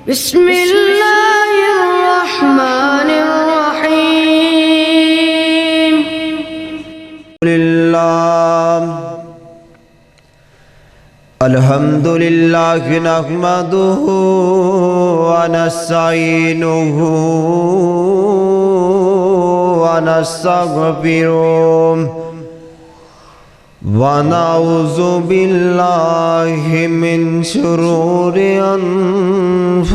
بسم الله الرحمن الرحيم. الحمد لله نحمده ونستعينه ونستغفره ونعوذ بالله من شرور أنفسنا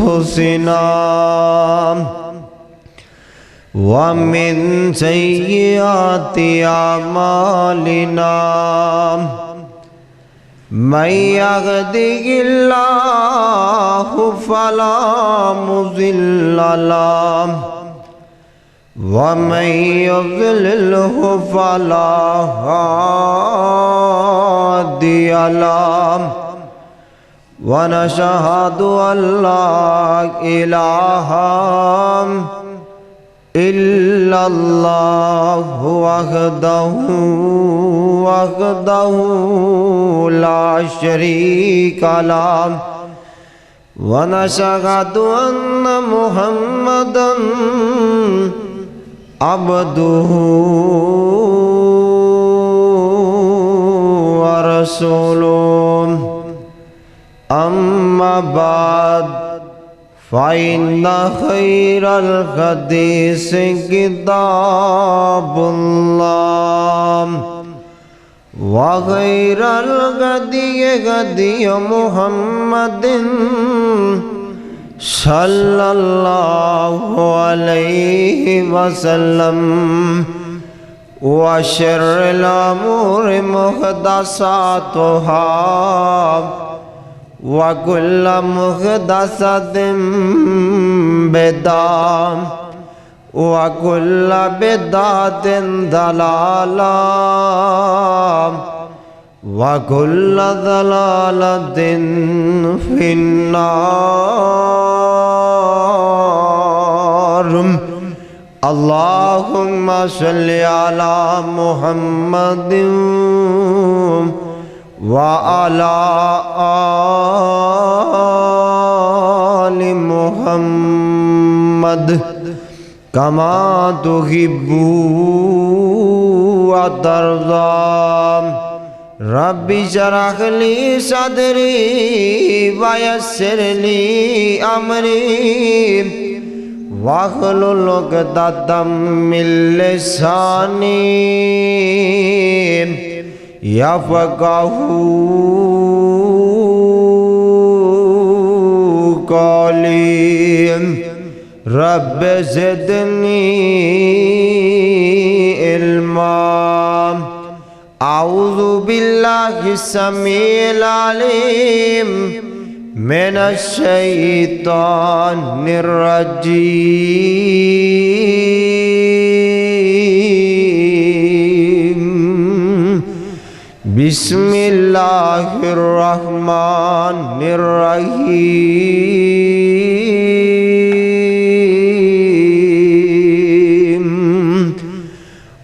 ومن سيئات أعمالنا من يهده الله فلا مضل له ومن يضلله فلا هادي له ونشهد أن لا إله إلا الله وحده لا شريك له ونشهد أن محمدًا عبده ورسوله أما بعد فإن خير الحديث كتاب الله وخير الهدي هدي محمد صلى الله عليه وسلم وشر الأمور محدثاتها وكل محدثة بدعة وكل بدعة ضلالة وكل ضلالة في النار. اللهم صل على محمد وعلى آل محمد كما تحب وترضى. رب اشرح لي صدري ويسر لي أمري واحلل عقدة من لساني يفقهوا قولي. رب زدني علما. أعوذ بالله السميع العليم من الشيطان الرجيم. بسم الله الرحمن الرحيم.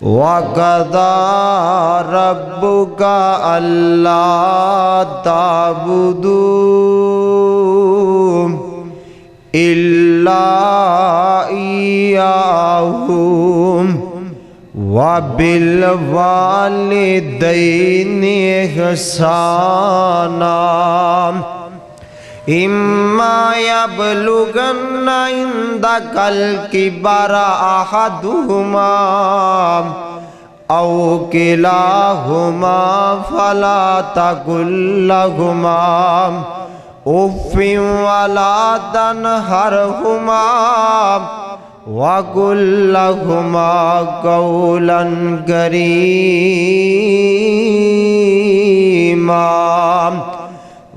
وقضى ربك ألا تعبدوا إلا إياه وبالوالدين إحسانا. إما يبلغن عندك الكبر أحدهما أو كلاهما فلا تقل لهما أف ولا تنهرهما وقل لهما قولا كريما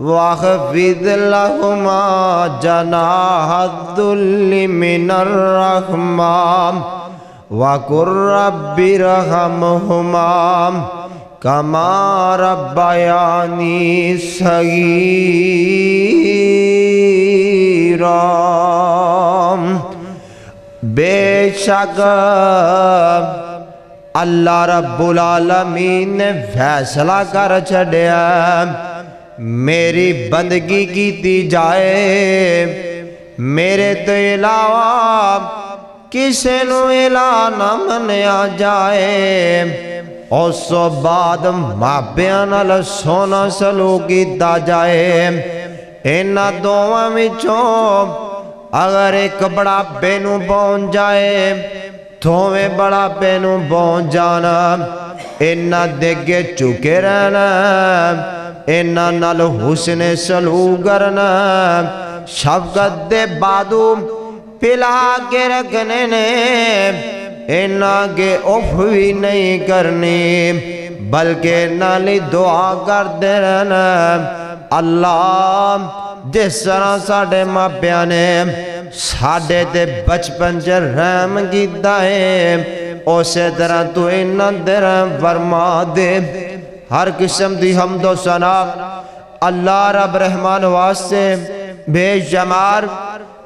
واخفض لهما جناح الذل من الرحمة وقل رب ارحمهما كما ربياني صغيرا. بے شک اللہ رب العالمین نے فیصلہ کر چھڑیا میری بندگی کیتی جائے میرے تو علاوہ کسے نو الہ نہ منیا جائے اس تو بعد ماپیاں نال سونا سلوک کیتا جائے انہاں دوواں وچوں اگر ایک بڑا بینو پہنچ جائے دوویں بڑا بینو پہنچ جانا انہاں دگے چکے رہنا انہاں نال حسن سلوک کرنا شفقت دے بادو پلا کے رکھنے نے انہاں کے اف بھی نہیں کرنی بلکہ نالی دعا کر دے رہنا اللہ جس طرح ساڑھے ماں پیانے ساڑھے تے بچپن چ رحم کیتا ہے اسی طرح تو انہاں دے رحم فرما دے ہر قسم دی حمد و ثنا اللہ رب رحمان واسطے بے شمار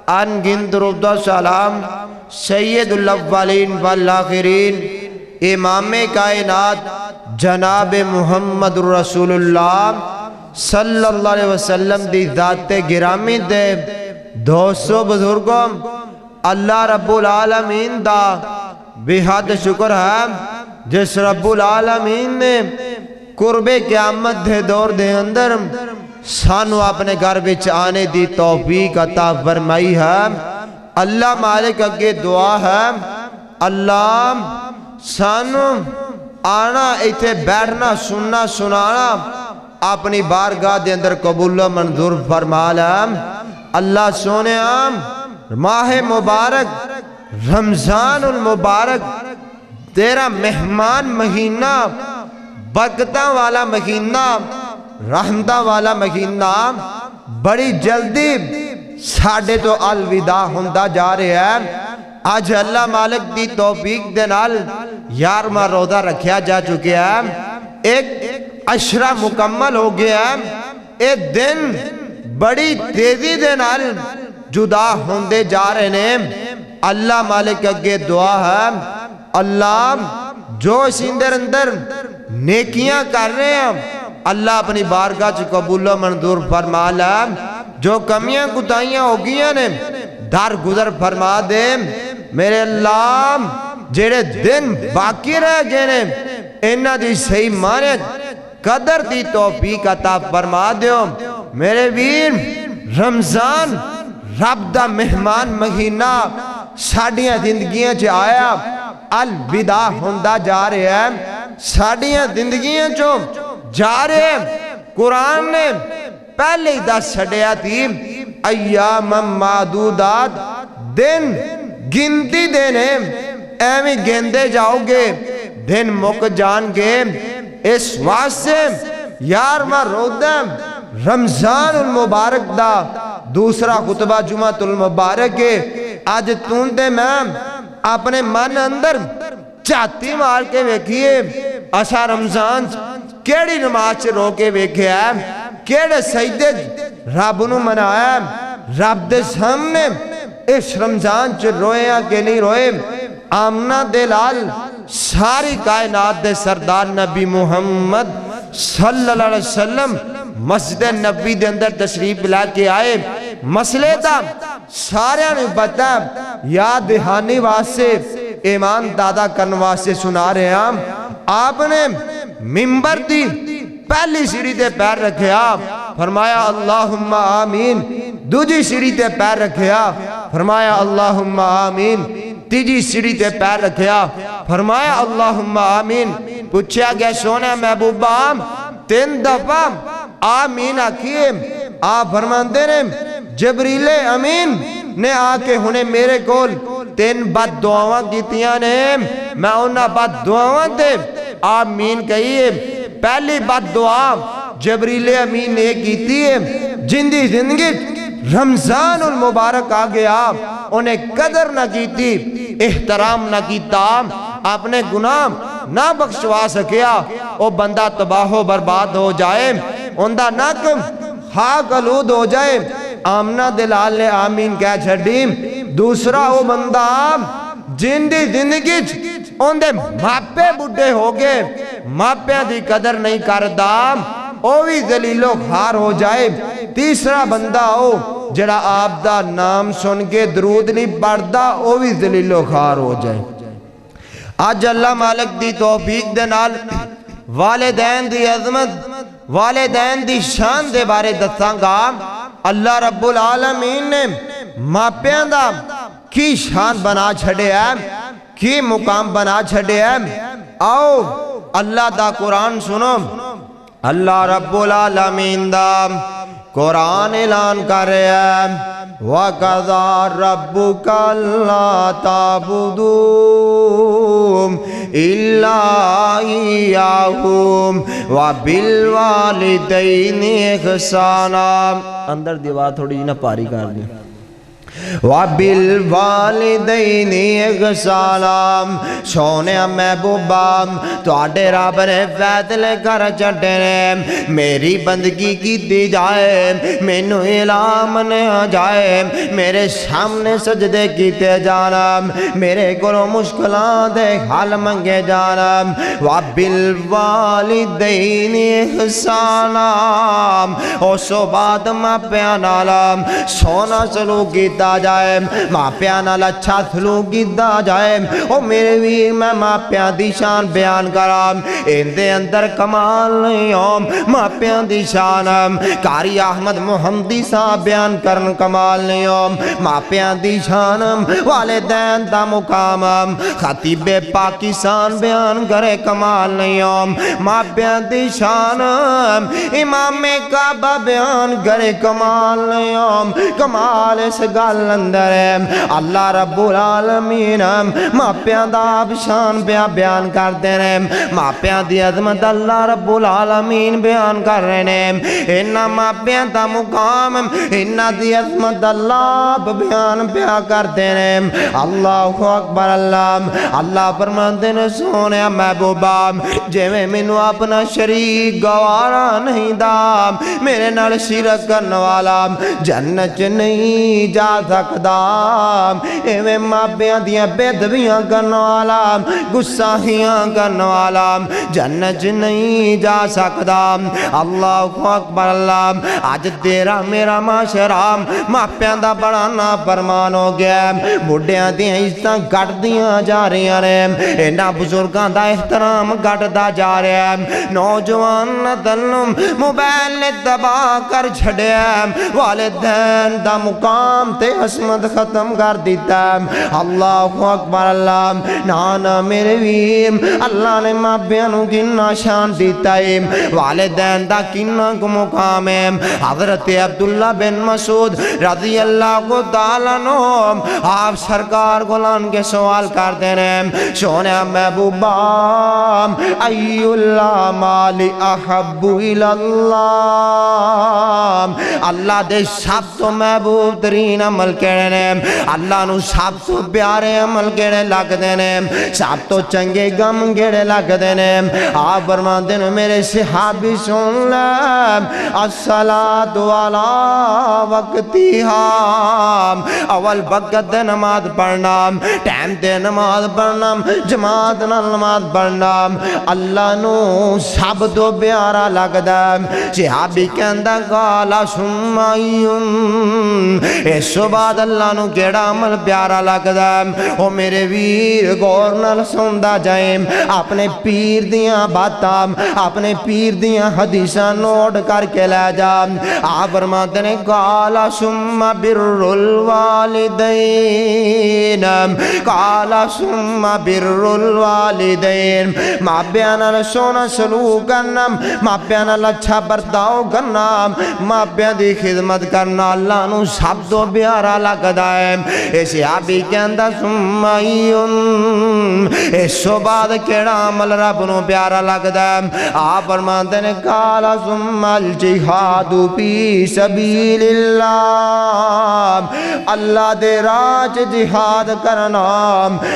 ان گنت درود و سلام سید الاولین والآخرین امام کائنات جناب محمد رسول اللہ صلی اللہ علیہ وسلم دی ذات گرامی دے دوستو بزرگوں اللہ رب العالمین دا بہت شکر ہے جس رب العالمین نے قرب قیامت دے دور دے اندر سانو اپنے گھر وچ آنے دی توفیق عطا فرمائی ہے اللہ مالک اگے دعا ہے اللہ سانو آنا ایتھے بیٹھنا سننا سنانا اپنی بارگاہ دے اندر قبول و منظور فرما لے اللہ سونے ماہ مبارک رمضان المبارک تیرا مہمان مہینہ برکتاں والا مہینہ رحمتاں والا مہینہ بڑی جلدی ساڑھے تو الوداع ہوندہ جا رہے ہیں آج اللہ مالک دی توفیق دے نال 11واں روزہ رکھیا جا چکے ہیں ایک عشرہ مکمل ہو گیا ہے ایک دن بڑی تیزی دے نال جدا ہوندے جا رہے ہیں اللہ مالک اگے دعا ہے اللہ جو اس اندر نیکیاں کر رہے ہیں اللہ اپنی بارگاہ چ قبول و منظور فرما لے جو کمیاں کوتاہیاں ہو گئیاں نے در گزر فرما دے میرے اللہ جڑے دن باقی رہ گئے نے انہاں دی صحیح معنی قدر دی توفیق عطا فرما دیو میرے ویر رمضان رب دا مہمان مہینہ ساڑیاں زندگیاں چ آیا الوداع ہوندہ جا رہے ہیں ساڑیاں زندگیاں چو جا رہے ہیں قرآن نے پہلے ہی دس چھڑیا تھی ایام معدودات دن گنتی دینے ایویں گندے جاؤ گے دن مک جان کے اس واسطے 11واں روزہ رمضان المبارک دا دوسرا خطبہ جمعۃ المبارک کے آج تونتے میں اپنے من اندر چاہتی مار کے ویکھیے اسا رمضان کیڑی نماز رو کے ویکھے ہے کیڑے سجدے رب نو منایا رب دے سامنے اس رمضان چ روئے کہ نہیں روئے آمنہ دے لال ساری کائنات دے سردار نبی محمد صلی اللہ علیہ وسلم مسجد نبی دے اندر تشریف لا کے آئے مسئلے دا سارے نے بتا یاد دہانی واسے ایمان دادا کرن واسے سنا رہے ہیں آپ نے ممبر دی پہلی سیڑھی تے پیر رکھیا فرمایا اللہم آمین دوجی سیڑھی تے پیر رکھیا فرمایا اللہم آمین تیجی سیڑھی تے پیر رکھیا فرمایا اللہم آمین پوچھا گیا سونا محبوبہ 3 دفعہ آمین آکھیے آپ فرماندے نے جبریل امین نے آکے ہونے میرے کول 3 بد دعاواں کیتیاں نے میں انہاں بد دعاواں تے آمین کہیے پہلی بد دعا جبریل امین نے کیتی ہے جن دی زندگی رمضان المبارک آ گیا انہیں قدر نہ کیتی احترام نہ کیتا اپنے گناہ نہ بخشوا سکیا او بندہ تباہ و برباد ہو جائے اندہ نک خاک آلود ہو جائے آمنہ دلال نے آمین کہہ چھڑی دوسرا او بندہ جن دی زندگی اندے ماپے بڑھے ہو گئے ماپے دی قدر نہیں کردہ او بھی ذلیل و خار ہو جائے تیسرا بندہ ہو جڑا آپ دا نام سن کے درود نہیں پڑھدا او بھی ذلیل و خوار ہو جائے۔ آج اللہ مالک دی توفیق دے نال والدین دی عظمت، والدین دی شان دے بارے دساں گا۔ اللہ رب العالمین نے ماپیاں دا کی شان بنا چھڑے ہے، کی مقام بنا چھڑے ہے۔ آؤ اللہ دا قرآن سنو۔ اللہ رب العالمین دا قرآن اعلان کر رہے ہیں وَقَضَى رَبُّكَ أَلَّا تَعْبُدُوا إِلَّا إِيَّاهُ وَبِالْوَالِدَيْنِ إِحْسَانًا۔ اندر دیوار تھوڑی نہ پاری کر دی۔ وَبِالْوَالِدَيْنِ إِحْسَانًا۔ سونے محبوبہ تواڈے رب نے فیصلے کر چھڈے نے، میری بندگی کی جائے، مینو اعلان منیا جائے، میرے سامنے سجدے کیتے جانا، میرے کولوں مشکلاں دے حل منگے جانا۔ وَبِالْوَالِدَيْنِ إِحْسَانًا۔ اس بعد ماپیاں نال سونا سلوک کیتا جائے، ماپیاں نال اچھا سلوک کیتا جائے۔ او میرے ویر میں ماپیاں دی شان بیان کراں، اندے اندر کمال نہیں ہو ماپیاں دی شان۔ قاری احمد محمدی صاحب بیان کرن کمال نہیں ہو ماپیاں دی شان۔ والدین دا مقام خطیب پاکستان بیان کرے کمال نہیں ہو ماپیاں دی شان۔ امام کعبہ بیان کرے کمال نہیں ہو، کمال اس گل اندر ہے۔ اللہ رب العالمین ماپیاں دا شان بیان کر دے رہے، ماپیاں دی عظمت اللہ رب العالمین بیان کر رہے ہیں۔ انہاں ماپیاں دا مقام، انہاں دی عظمت اللہ بیان کر دے رہے۔ اللہ اکبر۔ اللہ فرماندے نے سونے محبوبہ جے میں مینوں اپنا شریک گوارا نہیں دا، میرے نال شرک کرن والا جنت نہیں جا سکدا۔ ایویں ماپیاں دیاں بےدبیاں کرن والا، گستاخیاں کرن والا جنت نہیں جا سکدا۔ اللہ اکبر۔ اللہ اج تیرا میرا معاشرہ ماپیاں دا بڑا نافرمان ہو گیا، بڈھیاں دیاں عزتاں گھٹدیاں جا رہیاں نے، انہاں بزرگاں دا احترام گھٹدا جا رہا ہے۔ نوجوان نسل موبائل نے تباہ کر چھڑیا، والدین دا مقام تے عصمت ختم کر دیتا۔ اللہ اکبر۔ اللہ نانا میرے ویر، اللہ نے ماپیاں نوں کنا شان دیتا ہے، والدین دا کنا کو مقام ہے۔ حضرت عبداللہ بن مسعود رضی اللہ تعالیٰ عنہ آپ سرکار کو لان کے سوال کر دینے، سونے محبوبہ ای اللہ مالی احب الاللہ، اللہ دے سب تو محبوب ترین عمل کہنے نے، اللہ نو سب تو پیارے عمل کہنے لگ دینے، سب تو چنگے غم کہنے لگ دینے۔ آپ فرمان دینے میرے صحابی سن لے، الصلاة علی وقتہا، اول وقت دے نماز پڑھنا، ٹائم دے نماز پڑھنا، جماعت نال نماز پڑھنا اللہ نو سب تو پیارا لگدا۔ صحابی کہندا قالا سمائیون، اس بعد اللہ نو کیڑا عمل پیارا لگدا؟ او میرے ویر غور نال سندا جائے، اپنے پیر دیاں باتاں، اپنے پیر دیاں حدیثاں نوٹ کر کے لے جا۔ آپ فرماتے نے قالا ثم بر الوالدین، قالا ثم بر الوالدین، ماپیاں نال سونا سلوک کرنا، ماپیاں نال اچھا برتاؤ کرنا، ماپیاں دی خدمت کرنا اللہ نو سب تو پیارا لگدا ہے۔ اس صحابی کہندا سمائیون، اس بعد کیڑا عمل رب نو پیارا لگدا ہے؟ آپ فرماندے نے قالا ثم الجہاد فی سبیل اللہ، اللہ اللہ دے راہ چ جہاد کرنا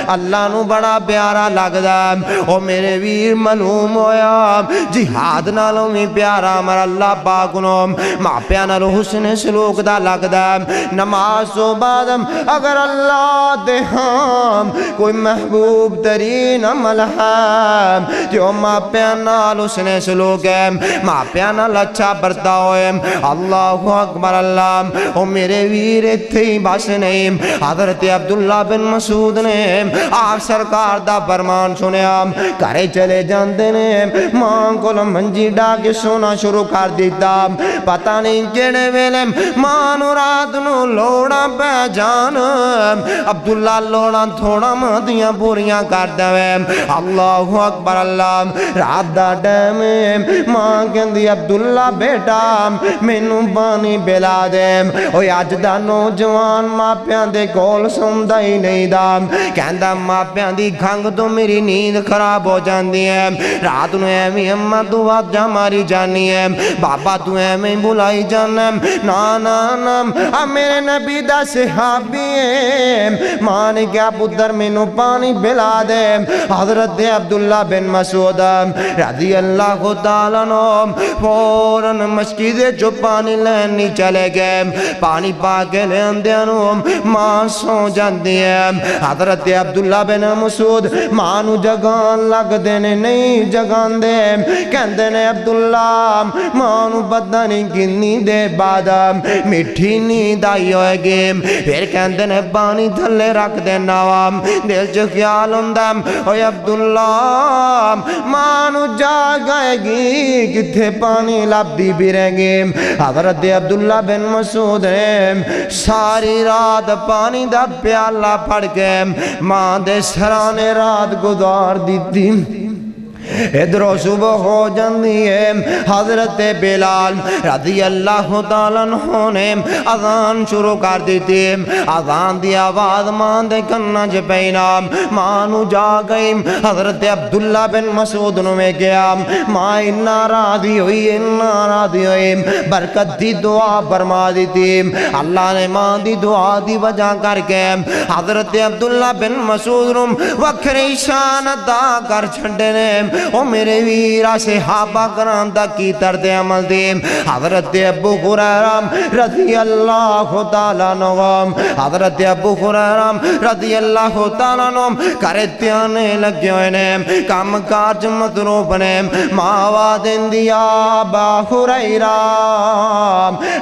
اللہ نو بڑا پیارا لگدا او میرے ویر معلوم ہویا جہاد نالوں بھی پیارا مر اللہ پاک نو ماپیاں نال حسن سلوک دا لگدا نماز تو بعد اگر اللہ دے ہاں کوئی محبوب ترین عمل ہے جو ماپیاں نال حسن سلوک ہے ماپیاں نال اچھا برتاؤ ہے اللہ اکبر اللہ او میرے ویر اتھے ہی بس نہیں حضرت عبداللہ بن مسعود نے آپ سرکار دا فرمان سنیا گھرے چلے جاندے نے ماں کو منجی ڈا کے سونا شروع کر دیتا پتہ نہیں کیڑے ویلے ماں نو رات نو لوڑا پہ جان عبداللہ لوڑا تھوڑا مہدیاں پوریاں کر دوے اللہ اکبر اللہ رات دا ٹائم ماں کہندی عبداللہ بیٹا مینوں پانی پلا دے اوے اج دا نوجوان ماپیاں دے کول سوندا ہی نہیں دا کہندا ماپیاں دی کھنگ تو میری نیند خراب ہو جاندی ہے رات نو ایویں اماں تو واجا ماری جانی ہے بابا تو ایویں بلائی جانا نا نا نا میرے نبی دا صحابی ہے ماں نے کیا پتر مینوں پانی پلا دے حضرت عبداللہ بن مسعود رضی اللہ تعالیٰ عنہ فوراً مسجد جو پانی لینی چلے گئے پانی پا کے لیندیاں نو ماں سو جاندی ہے حضرت عبداللہ بن مسعود ماں نو جگان لگ دینے نہیں جگان دے کہندے نے عبداللہ ماں نو پتہ نہیں کنی دے بعد میٹھی نیند آئی ہوئے گی پھر کہندے نے پانی تھلے رکھ دینا دل جو خیال ہوندہ اوے عبداللہ ماں نو جاگ آئے گی کتھے پانی لب دی بھی رہ گی حضرت عبداللہ بن مسعود نے ساری رات پانی دا پیالہ پھڑ کے ماں دے سرانے رات گزار دیتی ادھروں صبح ہو جاندی ہے حضرت بلال رضی اللہ تعالیٰ عنہ نے اذان شروع کر دیتی اذان دی آواز ماں دے کناں چ پینا ماں نو جا گئی حضرت عبداللہ بن مسعود نو میں گیا ماں اتنا راضی ہوئی برکت دی دعا فرما دیتی اللہ نے ماں دی دعا دی وجہ کر کے حضرت عبداللہ بن مسعود نو وکھری شان ادا کر چھڈے نے او میرے ویرہ صحابہ کرام دا کی طرز عمل دی حضرت ابو ہریرہ رضی اللہ تعالیٰ عنہ حضرت ابو ہریرہ رضی اللہ تعالیٰ عنہ کرتے آنے لگے ہوئے نے کام کاج مطروب نے ماوا دن دیا ابا ہریرہ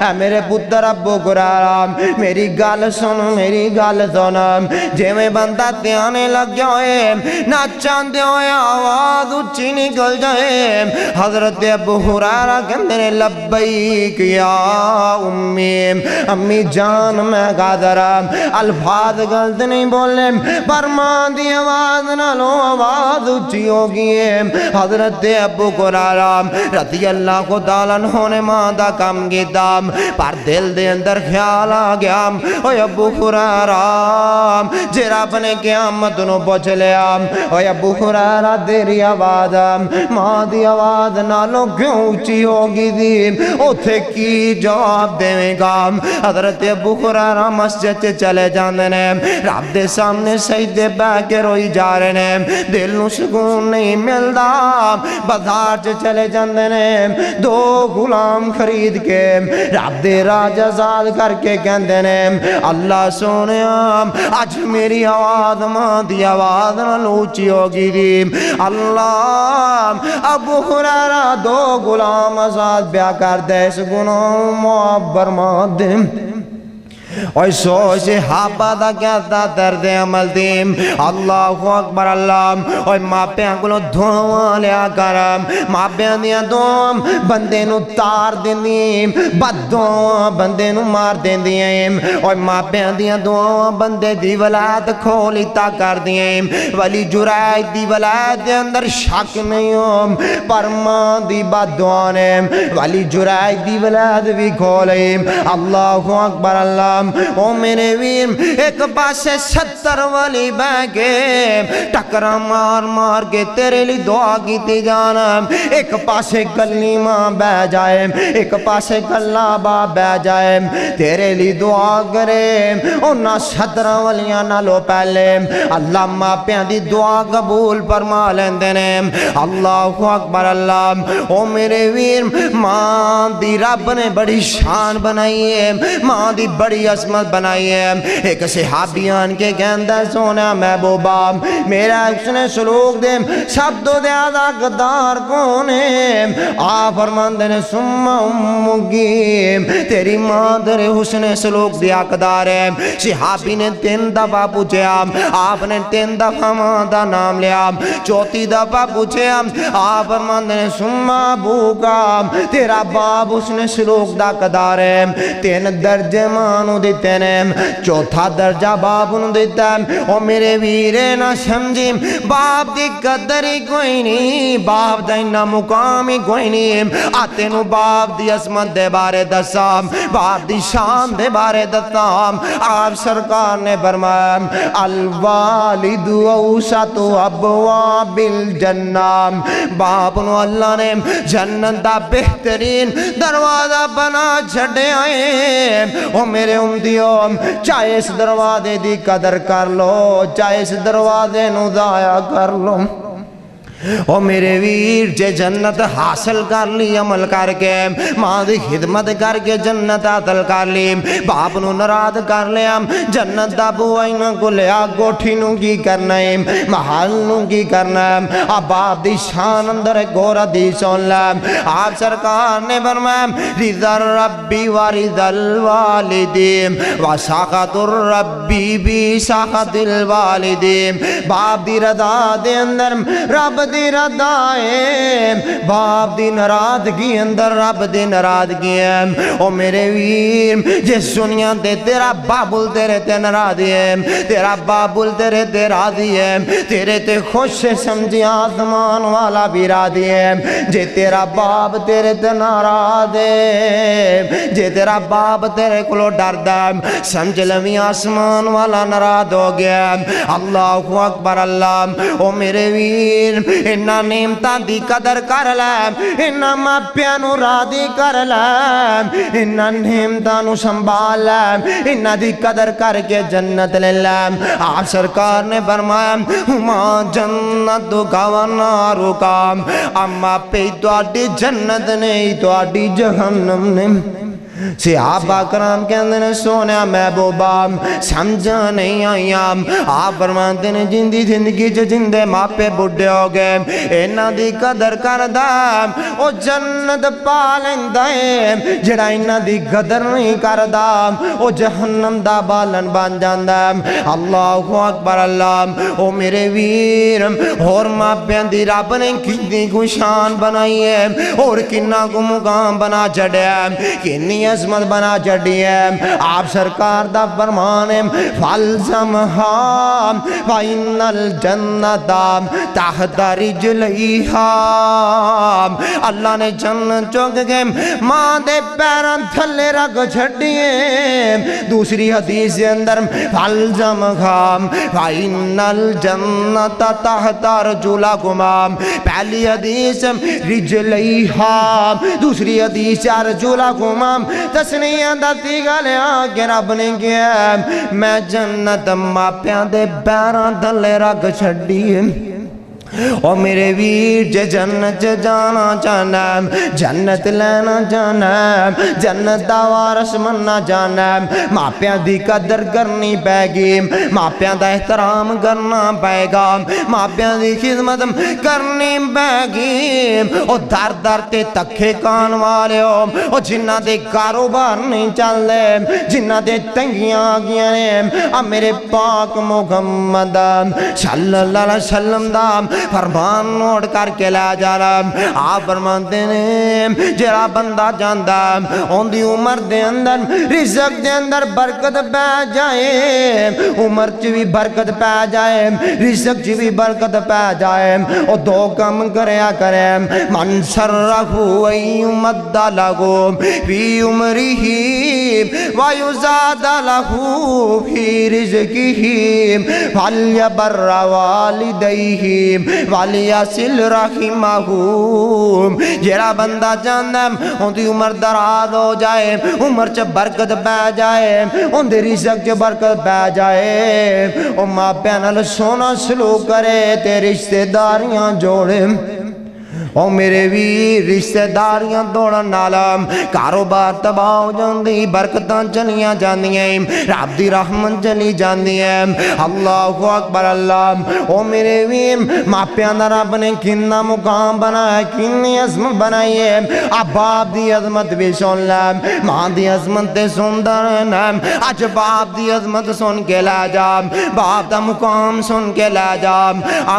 اے میرے پتر ابو ہریرہ میری گال سن جے میں بندہ تے آنے لگے ہوئے نہ چاندے ہوئے آواز اچھی نکل جائے حضرت ابو ہریرہ کہندے نے لبیک یا امی جان میں قادرہ الفاظ غلط نہیں بولے پر ماں دی آواز نہ لو آواز اچھی ہوگی حضرت ابو ہریرہ رضی اللہ تعالیٰ عنہ نے ماں دا کم کیتا پر دل دے اندر خیال آ گیا اوے ابو ہریرہ جے رب نے قیامت نو پوچھ لیا اوے ابو ہریرہ تیری آواز ماں دی آواز نالوں کیوں اونچی ہوگی دی اوتھے کی جواب دے گا حضرت ابو ہریرہ مسجد سے چلے جاندے نے رب دے سامنے سجدے بہ کے روئی جا رہے نے دل نو سکون نہیں ملدا بازار سے چلے جاندے نے دو غلام خرید کے رب دے راج آزاد کر کے کہندے نے اللہ سونیا اج میری آواز ماں دی آواز نال اونچی ہوگی دی اللہ ابو ہریرہ دو غلام آزاد بیا کر دے اس گناہ معاف فرما دے اور سوچ صحابہ دا کیا تھا درد عمل دیم اللہ اکبر اللہ اور ماپیاں کو دعا لیا کرم ماپیاں دیا دعا بندے نو تار دین دیم بد دعا بندے نو مار دین دیم اور ماپیاں دیا دعا بندے دی ولایت کھولیتا کر دیم ولی جرائد دی ولایت دے اندر شک نہیں ہوں پر ماں دی بد دعا نے ولی جرائد دی ولایت بھی کھولیم اللہ اکبر اللہ او میرے ویر ایک پاسے 70 ولی بہ کے ٹکرا مار مار کے تیرے لی دعا کیتی جانا ایک پاسے گلی ماں بہ جائے ایک پاسے گلا با بہ جائے تیرے لی دعا کرے اونا 17 ولیاں نالو پہلے اللہ ماں پیاں دی دعا قبول فرما لیندے نے اللہ اکبر اللہ او میرے ویر ماں دی رب نے بڑی شان بنائی ہے ماں دی بڑی عظمت بنائی ہے ایک صحابیان کے گیندہ سونا محبوبہ میرا حسن سلوک دے سب تو زیادہ قدار کونے فرماندے نے ثم امگی تیری ماں تیرے حسن سلوک دیا قدار ہے صحابی نے 3 دفعہ پوچھے آپ نے 3 دفعہ ماں دا نام لیا 4تھی دفعہ پوچھے آپ فرماندے نے ثم ابوکا تیرا باپ حسن سلوک دا قدار ہے 3 درجے ماں نو دیتے نے 4تھا درجہ باپ نو دیتا ہے او میرے ویرے نہ سمجھی باپ دی قدر ہی کوئی نہیں باپ دا انہا مقام ہی کوئی نہیں آتے نو باپ دی عظمت دے بارے دسام باپ دی شان دے بارے دسام آپ سرکار نے فرمایا الوالد اوسط ابواب الجنہ باپ نو اللہ نے جنت دا بہترین دروازہ بنا چھڑے آئے او میرے امدیوں چاہے اس دروازے دی قدر کر لو چاہے اس دروازے نو ضائع کر لو او میرے ویر جے جنت حاصل کر لی عمل کر کے ماں دی خدمت کر کے جنت حاصل کر لی باپ نو ناراض کر لیا جنت دا بوئی نہ کو لیا گوٹھی نو کی کرنا ہے محل نو کی کرنا ہے اب باپ دی شان اندر گور حدیث سن لیا آپ سرکار نے فرمایا رضا ربی و رضا الوالدی و ساخت الربی بی ساخت الوالدی باپ دی رضا دے اندر رب دی ردائے باپ دی نرادگی اندر رب دی نرادگی ہے او میرے ویر جس دنیا تے تیرا بابل تیرے تے نرادی ہے تیرا بابل تیرے تے راضی ہے تیرے تے خوش سمجھی آسمان والا بھی راضی ہے جے تیرا باپ تیرے تے ناراض ہے جے تیرا باپ تیرے کلو ڈردا ہے سمجھ لوی آسمان والا ناراض ہو گیا اللہ اکبر اللہ او میرے ویر انہا نعمتاں دی قدر کر لائم انہا ماپیاں نو راضی کر لائم انہا نعمتاں نو سنبھال لائم انہا دی قدر کر کے جنت لے لائم آپ سرکار نے فرمایا ہما جنت کا ونارو کا اما پہ تو آڈی جنت نہیں تو آڈی جہنم نے صحابہ کرام کے اندر سونا محبوبہ سمجھا نہیں آئیاں آپ فرماتے ہیں جندی زندگی جندے ماں پہ بڑھے ہو گئے انہاں دی قدر کردہ او جنت پالندہ جڑا انہاں دی قدر نہیں کردہ او جہنم دا بالن بان جاندہ اللہ اکبر اللہ او میرے ویر اور ماں پہ دی رب نے کتنی کو شان بنائی ہے اور کنہ کو مقام بنا چڑھے کنی عظمت بنا چڑھی ہے آپ سرکار دا فرمان ہے فالزمہا فإن الجنت تحت رجلیہا اللہ نے جنت چوک کے ماں دے پیران تھلے رکھ چھڑی ہے دوسری حدیث کے اندر فالزمہا فإن الجنت تحت رجلکما پہلی حدیث رجلیہا دوسری حدیث رجلکما تسنیہ دا تیگا لے آگے رب نے کیا میں جنت ماپیاں دے پیران دلے رکھ چھڑی ہے او میرے ویر جے جنت جانا چاہنا جنت لینا چاہنا جنت دا وارث مننا چاہنا ماپیاں دی قدر کرنی پائے گی ماپیاں دا احترام کرنا پائے گا ماپیاں دی خدمت کرنی پائے گی او در در تے تکھے کان والے ہو او جنہ دے کاروبار نہیں چل دے جنہ دے تنگیاں آگیاں نے اب میرے پاک محمد صلی اللہ علیہ وسلم دا فرمان نوٹ کر کے لے جانا آپ فرماتے ہیں جرا بندہ جاندہ ان دی عمر دے اندر رزق دے اندر برکت بہ جائے عمر چ بھی برکت پہ جائے رزق چ بھی برکت پہ جائے او دو کم کریا کرے من سرہ ایمد لہو فی عمرہ ویزاد لہو فی رزقہ فلیبر والدیہ ولیصل رحمہ جیڑا بندہ چاہندا اون دی عمر دراز ہو جائے عمر چ برکت پہ جائے اون دے رزق چ برکت پہ جائے او ماں پیاں نال سونا سلوک کرے تے رشتہ داریاں جوڑے او میرے ویر رشتہ داریاں دوڑن نال کاروبار تباہ ہو جاندی برکتاں چلیاں جاندیاں رب دی رحمت چلی جاندی ہے اللہ اکبر اللہ او میرے ویر ماپیاں دا رب نے کنا مقام بنایا کنی عظمت بنائی ہے اب باپ دی عظمت بھی سن لے ماں دی عظمت تے سندا رہنا اج باپ دی عظمت سن کے لے جا باپ دا مقام سن کے لے جا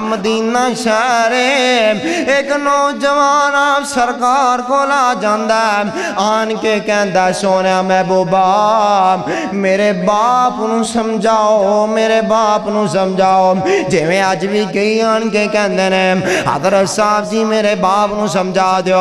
مدینہ شہر ایک نوجوان آپ سرکار کو لا جاندہ آن کے کہندہ سونا محبوبہ میرے باپ نو سمجھاؤ میرے باپ نو سمجھاؤ جے میں آج بھی کئی آن کے کہندے نے حضرت صاحب جی میرے باپ نو سمجھا دیو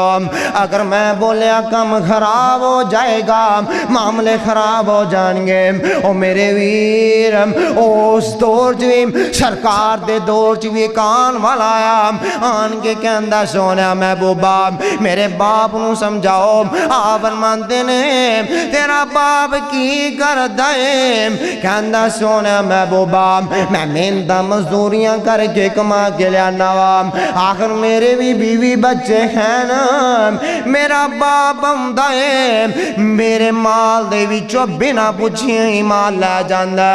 اگر میں بولیا کم خراب ہو جائے گا معاملے خراب ہو جائیں گے او میرے ویر اس دور جی سرکار دے دور جی کان والا آیا آن کے کہندہ سونا محبوبہ میرے باپ نو سمجھاؤ آپ فرماندے نے تیرا باپ کی کر دائے کہندہ سونا محبوبہ میں محنت مزدوریاں کر کے کما کے لیا نوام آخر میرے بھی بیوی بچے ہیں نا میرا باپ دائے میرے مال دے وچوں بنا پوچھیں ہی مال لے جاندہ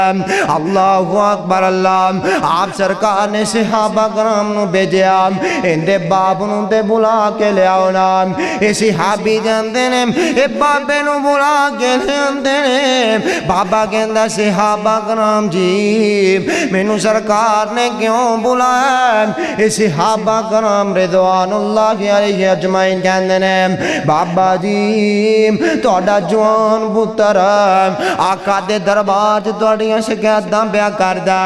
اللہ اکبر اللہ آپ سرکار نے صحابہ کرام نو بھیجیا اندے باپ نو تے بلا کے لے آؤ نام اے صحابی جاندے نے اے بابے نو بلا کے لے آندے نے بابا کہندہ صحابہ کرام جی مینو سرکار نے کیوں بلایا اے صحابہ کرام رضوان اللہ علیہ اجمعین کہندے نے بابا جی تہاڈا جوان پتر آقا دے دربار چ تہاڈیاں شکایتاں پیا کردا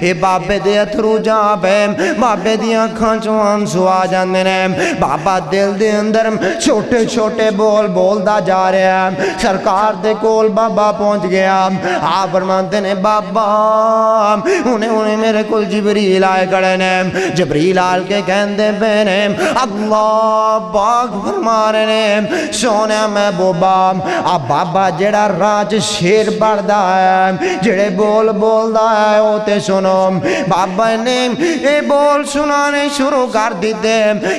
اے بابے دے اتھرو جا پے بابے دیاں اکھاں چوں آنسو آ جاندے نے بابا دل دے اندر چھوٹے چھوٹے بول بولدا جا رہا ہے سرکار دے کول بابا پہنچ گیا آپ فرماندے نے بابا انہیں میرے کول جبریل آئے کھڑے نے جبریل آل کے کہندے پے نے اللہ پاک فرما رہے نے سونے محبوبہ اب بابا جڑا راج شیر پڑھدا ہے جڑے بول بولدا ہے او تے سنو بابا نے اے بول سنانے شروع کر دیتے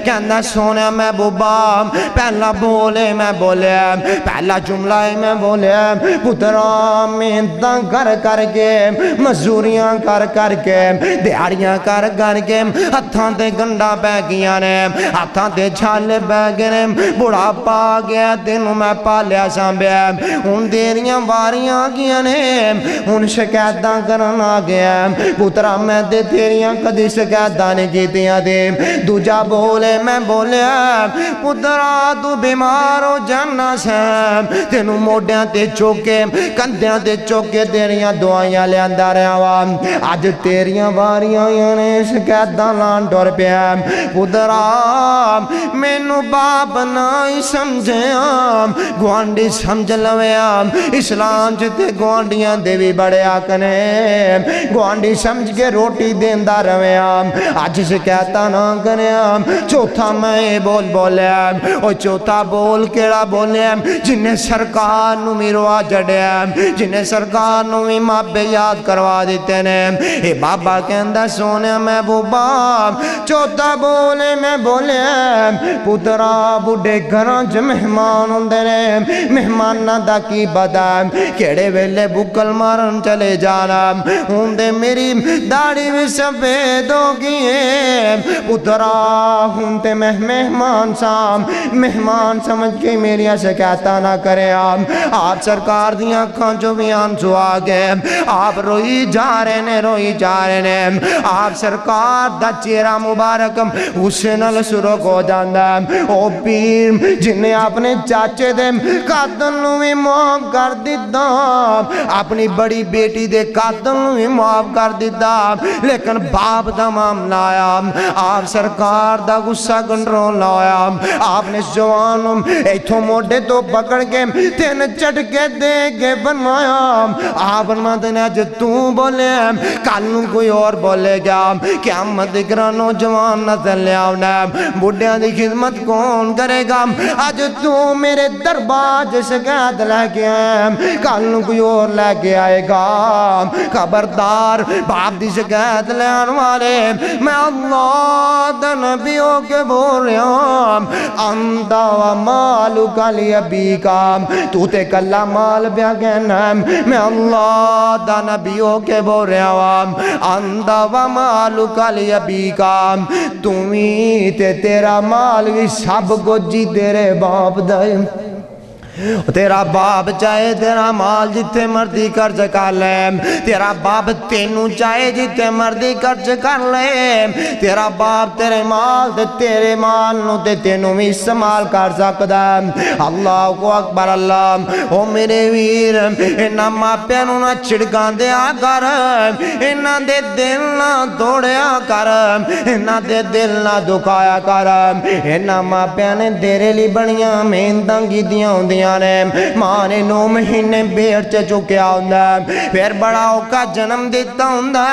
کہندہ سونے محبوبہ پہلا بولے میں بولے پہلا جملہ میں بولے پترا محنتاں کر کر کے مزدوریاں کر کر کے دیہڑیاں کر کر کے ہتھاں تے گنڈا پہ گیا نے ہتھاں تے چھالے پہ گئے نے بڑا پا گیا تینوں میں پالیا سامبیا ان دیریاں واریاں گیا نے ان شکایتاں کرنا گیا پترا میں دے تیریاں کدی شکایتاں نے کیتیاں دے دوجا بولے میں بولیا پترا تو بیمار ہو جانا سے تینوں موڈیاں تے چوکے کندیاں تے چوکے تیریاں دعائیاں لے اندر آوام آج تیریاں واریاں یانے شکایتاں لان ڈور پیا پترا مینو باپ نائی سمجھے گوانڈی سمجھ لوے اسلام چتے گوانڈیاں دے بھی بڑے آکنے گوانڈی سمجھ کے روٹی دیندہ روے آج شکایتاں نہ کرے چوتھا میں بول بولے او چوتھا بول کیڑا بولے جنہیں سرکار نو میروا جڑے جنہیں سرکار نو مابے یاد کروا دیتے نے اے بابا کہندہ سونے محبوبہ چوتھا بولے میں بولے پترا بڑے گھران جو مہمان ہوندے نے مہمان نہ دا کی بدا کیڑے ویلے بکل مارن چلے جانا ہوندے میری داڑھی بھی سفید ہو گئی پترا تے میں مہمان سام مہمان سمجھ کے میری شکایتاں نہ کرے آپ سرکار دیاں اکھاں جو بھی آنسو آ گئے آپ روئی جا رہے نے آپ سرکار دا چہرہ مبارک غصے نال سرخ ہو جاندا او پیر جنہیں اپنے چاچے دے قاتل نوں بھی معاف کر دیتا اپنی بڑی بیٹی دے قاتل نوں بھی معاف کر دیتا لیکن باپ دا معاملہ آیا آپ سرکار دا غصہ کنٹرول نہ ہویا آپ نے جوان ایتھوں موڈے تو پکڑ کے تین چٹکے دے کے بنوایا آپ فرماتے ہیں جو تو بولے کل نوں کوئی اور بولے گا قیامت کرا نوجوان نظر لے آونا بڑھیاں دی خدمت کون کرے گا آج تو میرے دربار شکایت لے کے آئے کل نوں کوئی اور لے کے آئے گا خبردار باپ دی شکایت لے آن والے میں اللہ دا نبیوں کے بول رہا ہوں انتا و مالو کلی ابی کا تو تے کلا مال بیا کہنا میں اللہ دا نبیوں کے بول رہا ہوں انتا و مالو کلی ابی کا تمہیں تے تیرا مال بھی سب کو جی تیرے باپ دائیں تیرا باپ چاہے تیرا مال جتے مردی قرض کر لے تیرا باپ تینوں چاہے جتے مردی قرض کر لے تیرا باپ تیرے مال نو تے تینوں بھی استعمال کر سکتا اللہ کو اکبر اللہ او میرے ویر انہاں ماپیاں نو نہ چھڑکان دیا کر انہاں دے دل نہ توڑیا کر انہاں دے دل نہ دکھایا کر انہاں ماپیاں نے تیرے لی بڑیاں محنتاں کیتیاں ہوندیاں ماں نے 9 مہینے پیٹ چ چکیا ہوندا پھر بڑا اوکا جنم دیتا ہوندا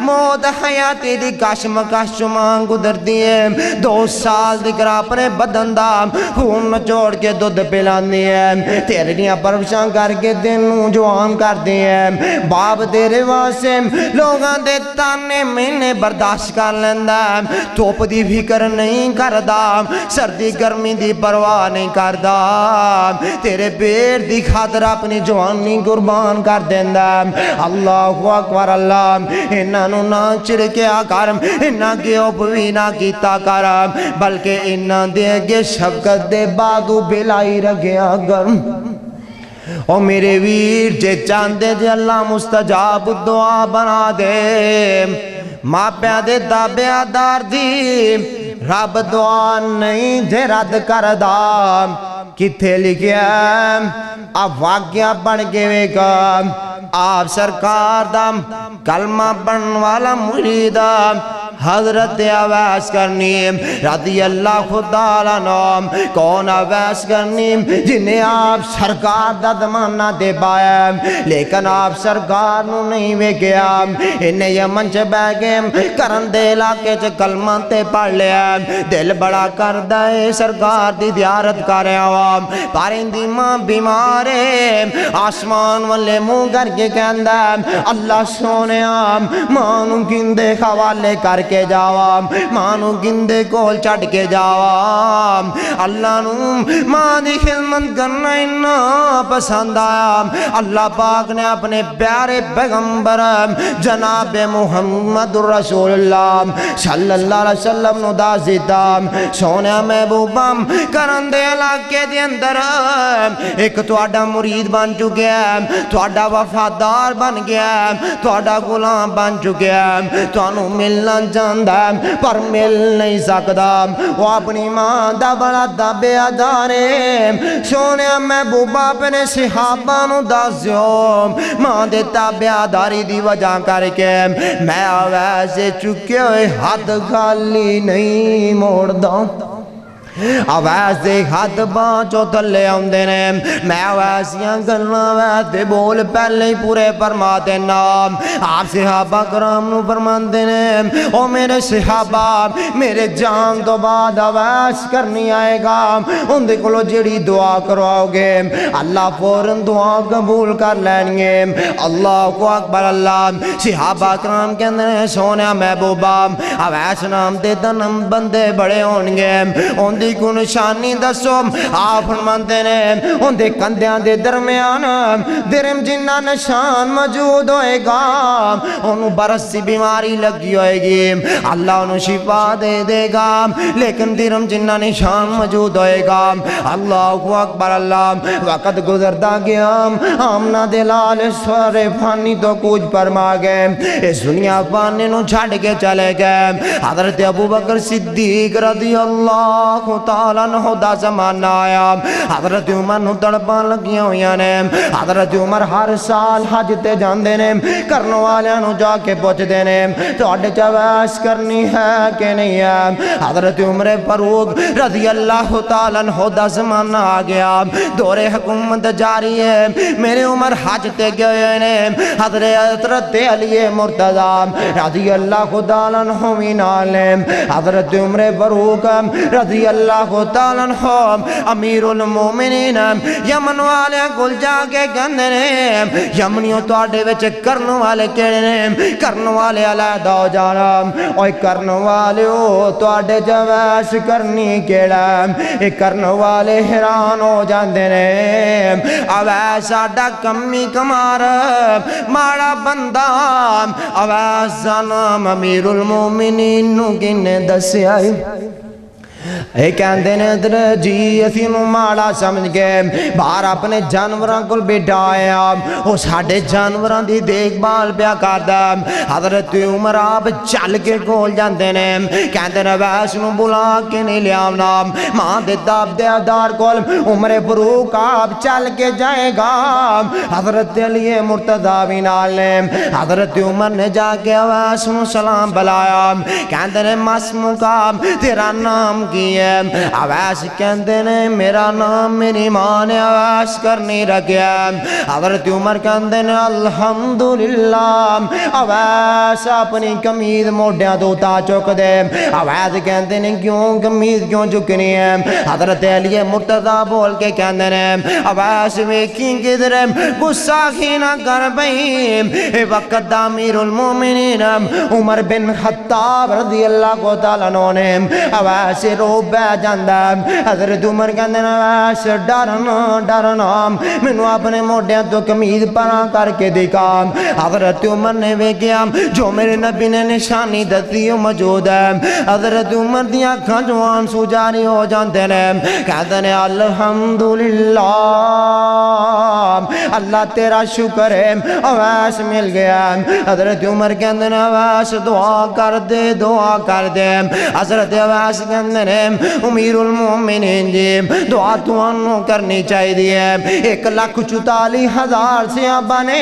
موت حیاتی دی کشمکش ماں گزرتی ہے 2 سال تک اپنے بدن دا خون نچوڑ کے دودھ پلاندی ہے تیرے لیے پرورشاں کر کے تینوں جوان کردی ہے باپ تیرے واسطے لوگاں دے تانے مہینے برداشت کر لیندا دھوپ دی فکر نہیں کردا سردی گرمی دی پرواہ نہیں کردا تیرے پیٹ دی خاطر اپنی جوانی قربان کر دیندا اللہ اکبر اللہ انہاں نوں نہ چھڑکیا کر انہاں کے اوپوی نہ کیتا کر بلکہ انہاں دے اگے شفقت دے بادو بلائی رکھیا کر او میرے ویر جے چاندے جے اللہ مستجاب دعا بنا دے ماں پیاں دے دابیاں دار دی رب دعا نہیں جے رد کر دا کتھے لکھیا اب واقعہ بن کے ویکا آپ سرکار دا کلمہ بن والا مریدہ حضرت اویس کرنی رضی اللہ خدا عنہ کون اویس کرنی جنہیں آپ سرکار دا زمانہ دے پایا لیکن آپ سرکار نو نہیں ویکیا انہیں یمن چ بہ گئے کرن دے علاقے چ کلمہ تے پڑھ لیا دل بڑا کردہ سرکار دی زیارت کرے عوام پارندی ماں بیمارے آسمان والے منہ کر کے کہندہ اللہ سونے مانو گندے خوالے کر کے جاوام مانو گندے کول چڑھ کے جاوام اللہ نو ماں دی خدمت کرنا انہا پسند آیا اللہ پاک نے اپنے پیارے پیغمبر جناب محمد رسول اللہ صلی اللہ علیہ وسلم نو دا زیتا سونے محبوبام کرن دے علاقے دے اندر ایک توڑا مرید بن چکیا توڑا وفادار بن گیا توڑا غلام بن چکیا توانو ملنا چاہتا پر مل نہیں سکتا وہ اپنی ماں دا بڑا دبے آدارے سونے محبوبہ اپنے صحابہ نو داسیو ماں دے تابے آداری دی وجہ کر کے میں ویسے چکے ہوئے ہاتھ خالی نہیں موڑ دا آواز دے ہاتھ بانچو تلے آمدے نے میں آوازیاں گلنا ویدے بول پہلے ہی پورے فرماتے نام آپ صحابہ کرام نو فرماتے نے او میرے صحابہ میرے جان تو بعد آواز کرنی آئے گا ان دے کلو جڑی دعا کرواؤ گے اللہ فوراں دعا قبول کر لینگے اللہ کو اکبر اللہ صحابہ کرام کے اندر سونے محبوبہ آواز نام دے دنم بندے بڑے ہونگے ان اندی کو نشانی دسو آپ فرماندے نے ان دے کندیاں دے درمیان درم جنہ نشان موجود ہوئے گا انہوں برس سی بیماری لگی ہوئے گی اللہ انہوں شفا دے دے گا لیکن درم جنہ نشان موجود ہوئے گا اللہ اکبر اللہ وقت گزرتا گیا آمنہ دلال سورے فانی تو کچھ پرما گئے اس دنیا پانے نو چھاڑ کے چلے گئے حضرت ابو بکر صدیق رضی اللہ تعالیٰ عنہ دا زمانہ آیا حضرت عمر نو تڑپاں لگیاں ہویاں نے حضرت عمر ہر سال حج تے جاندے نے کرنے والیاں نو جا کے پوچھدے نے تواڈے چ ویس کرنی ہے کہ نہیں ہے حضرت عمر فاروق رضی اللہ تعالیٰ عنہ دا زمانہ آ گیا دور حکومت جاری ہے میرے عمر حج تے گئے نے حضرت علی مرتضی رضی اللہ تعالیٰ عنہ بھی نال حضرت عمر فاروق رضی اللہ تعالیٰ عنہ امیر المومنین یمن والے کول جا کے کہندے نے یمنیوں تواڈے وچ کرن والے کہڑے نے کرن والے علیحدہ ہو جانا اوے کرن والےو تواڈے جویس کرنی کیڑا اے کرن والے حیران ہو جاندے نے اوے ساڈا کمی کمار ماڑا بندہ اوے زنام امیر المومنین نو کنے دسیا اے کہندے نے در جی اسی نو ماڑا سمجھ گئے باہر اپنے جانوراں کول بٹھایا او ساڈے جانوراں دی دیکھ بھال پیا کردا حضرت عمر آپ چل کے کول جاندے نے کہندے نے ویس نو بلا کے نہیں لیاونا ماں دے دار کول عمر فاروق آپ چل کے جائے گا حضرت علی مرتضی بھی نال نے حضرت عمر نے جا کے ویس نو سلام بلایا کہندے نے مسموکا تیرا نام کی ہے اویس کہندے نے میرا نام میری ماں نے اویس کرنی رکھیا حضرت عمر کہندے نے الحمدللہ اویس اپنی قمیض موڈیاں تو تا چک دے اویس کہندے نے کیوں قمیض کیوں چکنی ہے حضرت علی مرتضی بول کے کہندے نے اویس ویکھی کدھر غصہ ہی نہ کر پئی اے وقت امیر المومنین عمر بن خطاب رضی اللہ تعالیٰ عنہ نے اویس رو بہ جاندا حضرت عمر کہندے نے ویس ڈرنا مینوں اپنے موڈیاں تو قمیض پراں کر کے دکھا حضرت عمر نے ویکھیا جو میرے نبی نے نشانی دتی موجود ہے حضرت عمر دی اکھاں چوں آنسو جاری ہو جاندے نے کہندے نے الحمدللہ اللہ تیرا شکر ہے اویس مل گیا حضرت عمر کہندے نے اویس دعا کر دے حضرت اویس کہندے نے امیر المومنین جی دعا تانوں کرنی چاہیے 1,44,000 صحابہ نے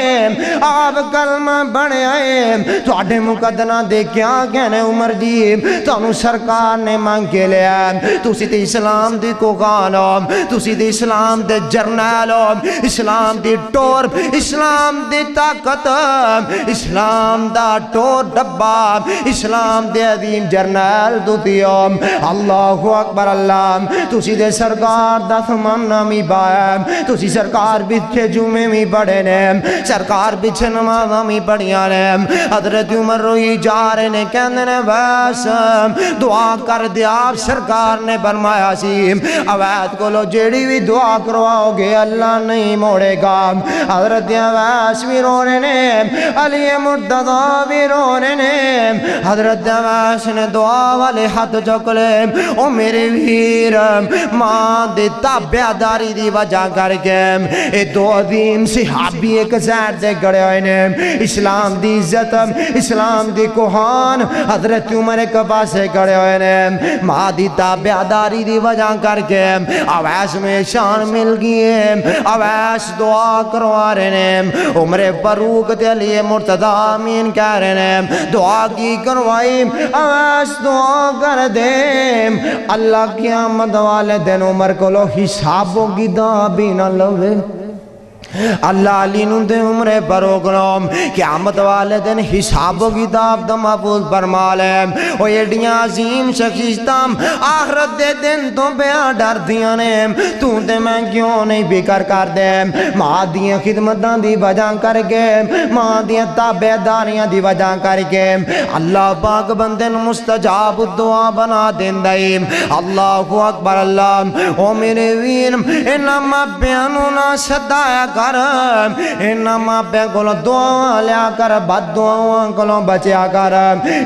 آپ کلمہ بڑھے آئے تواڈے مقدنہ دیکھیا کہنے عمر جی تانوں سرکار نے مانگ کے لیا تسی تے اسلام دی کوکان ہو تسی تے اسلام دے جرنیل ہو اسلام دی ٹور اسلام دی طاقت اسلام دا ٹور ڈبا اسلام دے عظیم جرنیل دوتی ہو اللہ اکبر اللہ تسی دے سرکار دا تمنا می بایا تسی سرکار بچھے جمعے می پڑھے نے سرکار بچھے نمازہ می پڑھیا نے حضرت عمر روئی جا رہے نے کہنے نے بس دعا کر دیا آپ سرکار نے فرمایا سی اویت کو لو جیڑی بھی دعا کرواؤ گے اللہ نہیں موڑے گا حضرت اویس بھی رونے نے علی مرتضی بھی رونے نے حضرت اویس نے دعا والے ہاتھ چکلے او میرے ویر ماں دی تابعداری دی وجہ کر کے اے دو عظیم صحابی ایک زیر دے گڑے ہوئے نے اسلام دی عزت اسلام دی کوہان حضرت عمر ایک پاسے گڑے ہوئے نے ماں دی تابعداری دی وجہ کر کے اویس میں شان مل گئے اویس دعا کروا رہے نے عمر فاروق تے علی مرتضی آمین کہہ رہے نے دعا کی کروائی اویس دعا کر دے اللہ قیامت والے دن عمر کو لو حسابوں کی دا بھی نہ لوے اللہ علی نو دے عمرے پروگرام قیامت والے دن حساب و کتاب دا محفوظ فرما لے او ایڈیاں عظیم شخصیتاں آخرت دے دن تو بیاں ڈر دیاں نے تو تے میں کیوں نہیں بکر کر دے ماں دیاں خدمتاں دی وجہ کر کے ماں دیاں تابعداریاں دی وجہ کر کے اللہ پاک بندے نو مستجاب دعا بنا دیندائی اللہ اکبر اللہ او میرے ویر انما بیانو نہ صدایا کر انما بے کلو دعا لیا کر بد دعا کلو بچیا کر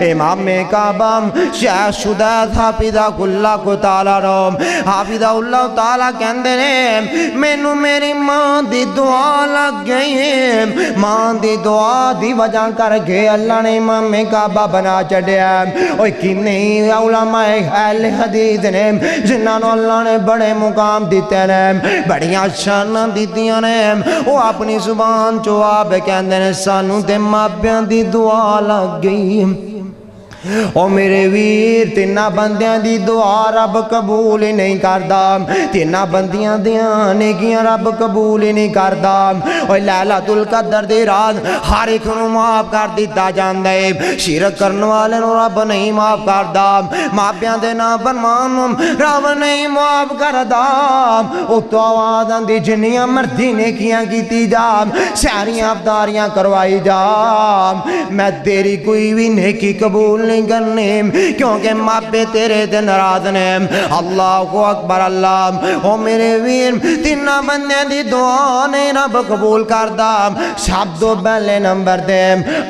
امام کعبہ شیخ شدید حافظہ اللہ کو تعالیٰ رو حافظہ اللہ تعالیٰ کہندے نے مینو میری ماں دی دعا لگ گئی ماں دی دعا دی وجہ کر کے اللہ نے امام کعبہ بنا چڑھیا اوہ کتنے علماء اہل حدیث نے جنہاں نو اللہ نے بڑے مقام دیتے نے بڑیاں شاناں دیتیاں نے وہ اپنی زبان جواب کہندے نے سانو تے مابیاں دی دعا لگ گئی او میرے ویر تینا بندیاں دی دعا رب قبول ہی نہیں کردا تینا بندیاں دیاں نیکیاں رب قبول ہی نہیں کردا او لیلۃ القدر دی رات ہر ایک نو معاف کر دیتا جاندا ہے شرک کرن والے نو رب نہیں معاف کردا مابیاں دے نافرمان رب نہیں معاف کردا او تو آواز آندی جنیاں مرضی نیکیاں کیتی جا ساریاں افطاریاں کروائی جا میں تیری کوئی بھی نیکی قبول نہیں کرنے کیونکہ ماپے تیرے دے ناراض نے اللہ اکبر اللہ او میرے ویر تینا بندے دی دعا نہیں رب قبول کردا سب تو پہلے نمبر دے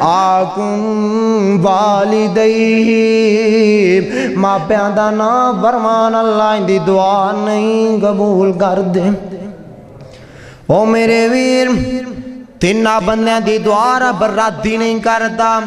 آکم والدی ماپیاں دا نا فرمان اللہ دی دعا نہیں قبول کر دے او میرے ویر تینا بندے دی دعا رب ردی نہیں کردا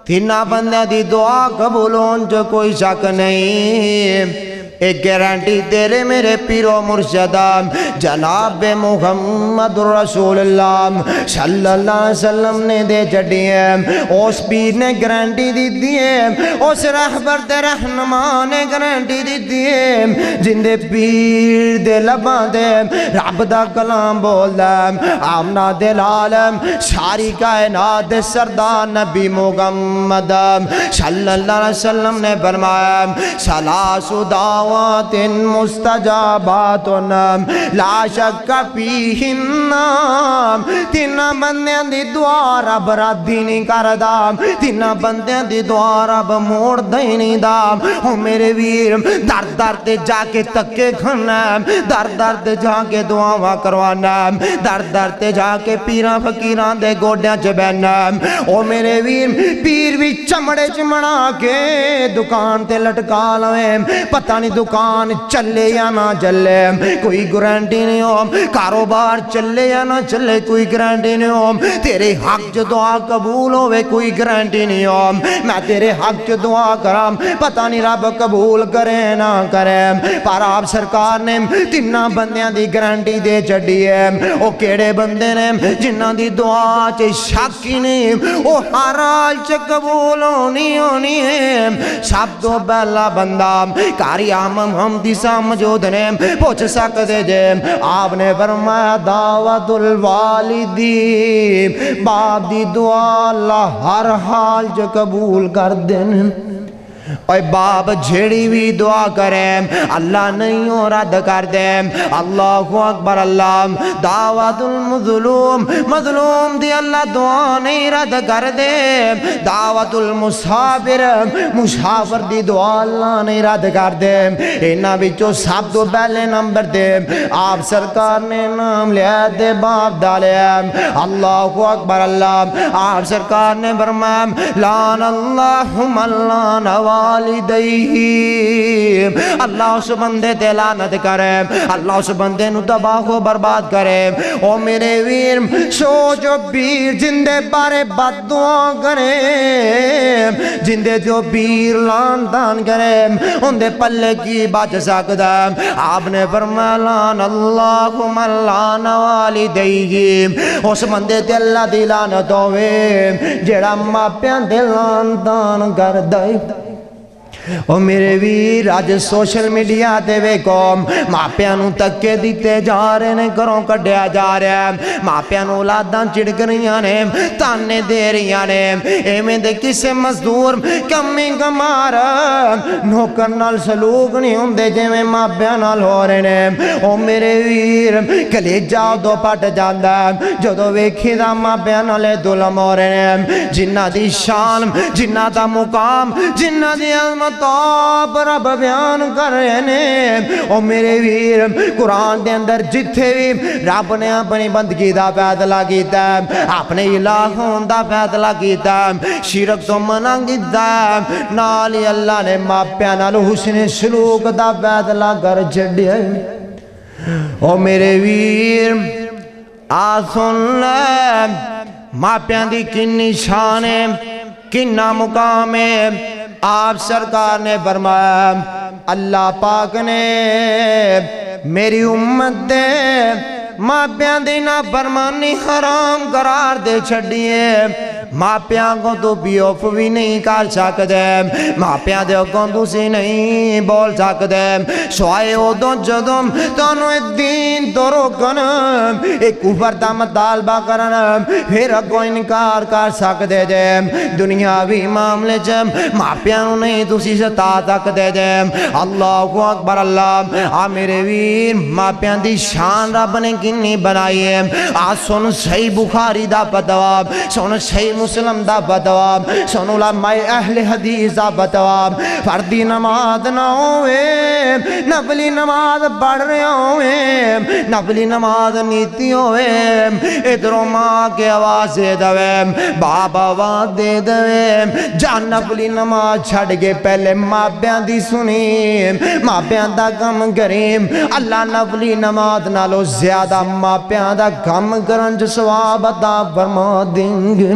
تینا بندے دی دعا قبول ہون جو کوئی شک نہیں ایک گارنٹی تیرے میرے پیر و مرشدہ جناب محمد رسول اللہ صلی اللہ علیہ وسلم نے دے چڑھی ہے اس پیر نے گارنٹی دی دیئے اس رہبر دے رہنما نے گارنٹی دی دیئے جن دے پیر دے لباں دے رب دا کلام بول دے آمنہ دے العالم ساری کائنات دے سردار نبی محمد صلی اللہ علیہ وسلم نے فرمایا سلاس دعوات مستجابات لا شک فیہن تین بندیاں دی دعا رب ردی نہیں کردا تین بندیاں دی دعا رب موڑ دے نہیں دا او میرے ویر در در تے جا کے تکے کھنا در در تے جا کے دعاواں کروانا در در تے جا کے پیراں فقیراں دے گوڈیاں چ بہنا او میرے ویر پیر بھی چمڑے چمڑا کے دکان تے لٹکا لویں پتہ نہیں دکان چلے یا نہ چلے کوئی گارنٹی نہیں ہو کاروبار چلے یا نہ چلے کوئی گارنٹی نہیں ہو تیرے حق جو دعا قبول ہوئے کوئی گارنٹی نہیں ہو میں تیرے حق جو دعا کرام پتہ نہیں رب قبول کرے نہ کرے پر آپ سرکار نے تینہ بندیاں دی گارنٹی دے چڑھی ہے او کیڑے بندے نے جنہ دی دعا چے شک ہی نہیں او ہر حال چے قبول ہونی ہے سب تو پہلا بندہ کاری محمدی سامجود نے پوچھ سکتے جے آپ نے فرمایا دعوت الوالدی باپ دی دعا اللہ ہر حال جو قبول کر دیں اے باپ جھیڑی بھی دعا کریں اللہ نہیں ہو رد کر دیں اللہ اکبر اللہ دعوت المظلوم مظلوم دی اللہ دعا نہیں رد کر دیں دعوت المسافر مسافر دی دعا اللہ نہیں رد کر دیں انہاں بچوں سب تو پہلے نمبر دے آپ سرکار نے نام لیا دے باپ ڈالے اللہ اکبر اللہ آپ سرکار نے فرمایا لعن اللہ من لعن والدیہ اللہ اس بندے تے لعنت کرے اللہ اس بندے نو تباہ و برباد کرے او میرے ویر سوچو پیر جندے بارے بد دعا کرے جندے جو پیر لان تان کرے ان دے پلے کی بچ سکتا آپ نے فرمایا لعن اللہ من لعن والدیہ اس بندے تے اللہ دی لعنت ہوئے جڑا ماپیاں دے لان تان کر دے او میرے ویر اج سوشل میڈیا تے ویکھو ماپیاں نوں تکے دتے جا رہے نے گھروں کڈیا جا رہا ہے ماپیاں نوں اولاداں چڑک رہیاں نے تانے دے رہیاں نے ایویں دے کسے مزدور کمی کمار نوکر نال سلوک نہیں ہوندے جویں ماپیاں نال ہو رہے نے او میرے ویر کلیجا دو پٹ جاندا جدوں ویکھی دا ماپیاں نال ظلم ہو رہے نے جنہاں دی شان جنہاں دا مقام جنہاں دی عظمت آپ رب بیان کر رہے نے او میرے ویر قرآن دے اندر جتھے بھی رب نے اپنی بندگی دا فیصلہ کیتا اپنے الہ ہون دا فیصلہ کیتا شرک تو منع کیتا نال ہی اللہ نے ماپیاں نال حسن سلوک دا فیصلہ کر چھڈیا او میرے ویر آ سن لے ماپیاں دی کنی شان ہے کننا مقام ہے آپ سرکار نے فرمایا اللہ پاک نے میری امت دے ماپیاں دی نافرمانی حرام قرار دے چھڈیے ماپیاں کو تو بیوف بھی نہیں کر سکتے ماپیاں دے کو تسی نہیں بول سکتے سوائے ادوں جدوں تانوں دین تو روکن ایک کفر دا مطالبہ کرن پھر اگوں انکار کر سکتے جے دنیاوی معاملے چ ماپیاں نوں نہیں تسی ستا سکتے جے اللہ اکبر اللہ آ میرے ویر ماپیاں دی شان رب نے کنی بنائی ہے آ سن صحیح بخاری دا فتوا سن صحیح مسلم دا فتوا سن علماء اہل حدیث دا فتوا فردی نماز نہ ہوئے نفلی نماز پڑھ رہے ہوئے نفلی نماز نیتی ہوئے ادھروں ماں کے آواز دے دوے باپ آواز دے دوے جان نفلی نماز چھڑ کے پہلے ماپیاں دی سنی ماپیاں دا کم کریم اللہ نفلی نماز نالو زیادہ ماپیاں دا کم کرن جو ثواب عطا فرما دیں گے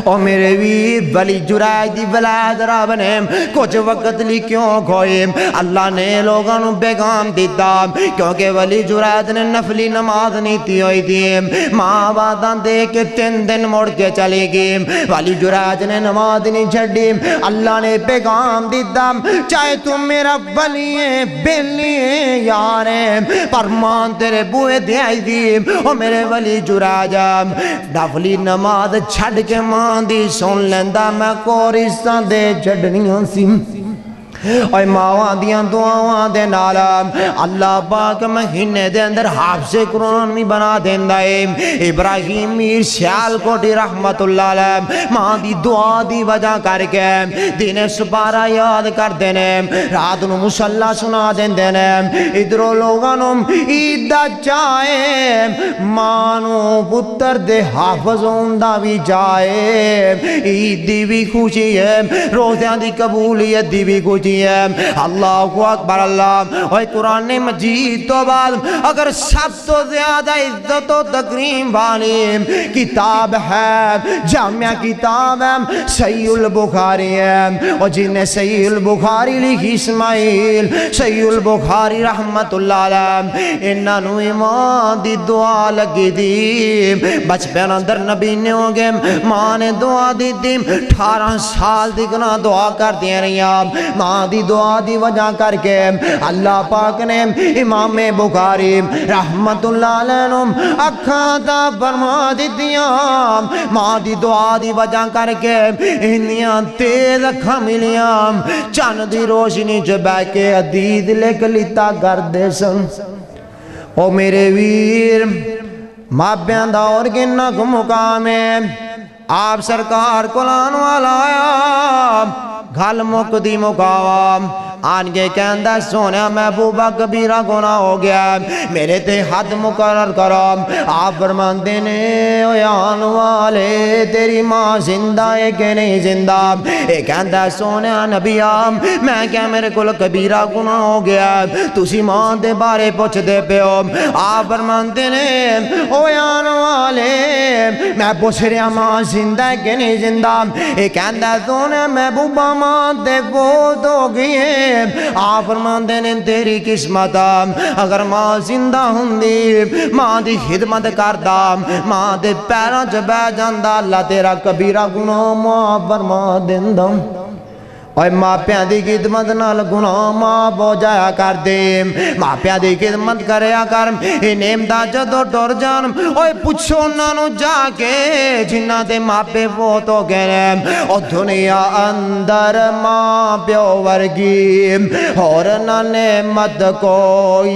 او میرے ویر ولی جرائد دی ولاد رب نے کچھ وقت لی کیوں کھوئے اللہ نے لوگاں نوں پیغام دیتا کیونکہ ولی جرائد نے نفلی نماز نیتی ہوئی تھی ماں وعدہ دے کے 3 دن مڑ کے چلے گی ولی جرائد نے نماز نہیں چھڑی اللہ نے پیغام دیتا چاہے تم میرا ولی ہے بیلی ہے یار ہے پر مان تیرے بوئے دے آئی دی او میرے ولی جرائد نفلی نماز چھڑ کے ماں دی سن لیندہ میں کورستان دے چھڑنیاں سی اوہ ماں دیاں دعاواں دے نالا اللہ پاک مہینے دے اندر حافظ قرآن بھی بنا دیندہ ہے ابراہیم میر سیال کوٹی رحمت اللہ علیہ ماں دی دعا دی وجہ کر کے دین سپارہ یاد کر دینے رات نو مسلح سنا دینے ادھروں لوگانوں عید دا چاہے مانو پتر دے حافظ ہوندہ بھی چاہے عید دی بھی خوشی ہے روزیاں دی قبولیت دی بھی خوشی اللہ اکبر اللہ اور قرآن مجید تو بعد اگر سب تو زیادہ عزت و تکریم والی کتاب ہے جامعہ کتاب ہے صحیح البخاری ہے اور جن نے صحیح البخاری لکھی اسماعیل صحیح البخاری رحمت اللہ علیہ انہاں نوں ایمان دی دعا لگی دی بچپن اندر نبی نے ہو گئے ماں نے دعا دی دی 18 سال دکھنا دعا کر دیا رہیا ماں دی دعا دی وجہ کر کے اللہ پاک نے امام بخاری رحمت اللہ علیہ اکھاں دا فرما دیتیاں ماں دی دعا دی وجہ کر کے انیاں تیز اکھاں ملیاں چاند دی روشنی چ بیٹھ کے حدیث لکھ لیتا کر دے سن او میرے ویر ماپیاں دا اور کنا کو مقام ہے آپ سرکار قرآن والا آیا گھل مک دی مقام آن کے کہندہ سونا محبوبہ کبیرہ گناہ ہو گیا میرے تے حد مقرر کرو آپ فرماندے نے اویان والے تیری ماں زندہ ہے کہ نہیں زندہ اے کہندہ سونا نبی میں کیا میرے کل کبیرہ گناہ ہو گیا تسی ماں دے بارے پوچھ دے پہ ہو آپ فرماندے نے اویان والے میں پوچھ رہا ماں زندہ ہے کہ نہیں زندہ اے کہندہ سونا محبوبہ ماں دے بہت ہو گئی ہے آپ فرماندے نے تیری قسمت اگر ماں زندہ ہوندی ماں دی خدمت کردا ماں دے پیراں چ بیٹھ جاندا اللہ تیرا کبیرہ گناہ معاف فرما دیندا اور ماپیاں دی خدمت نال گناہ معاف ہو جایا کر دے ماپیاں دی خدمت کریا کر نعمتاں جدوں ٹر جان اوے پوچھو انہاں نوں جا کے جنہاں دے ماپے فوت ہو گئے او دنیا اندر ماں پیو ورگی اور نہ نعمت کوئی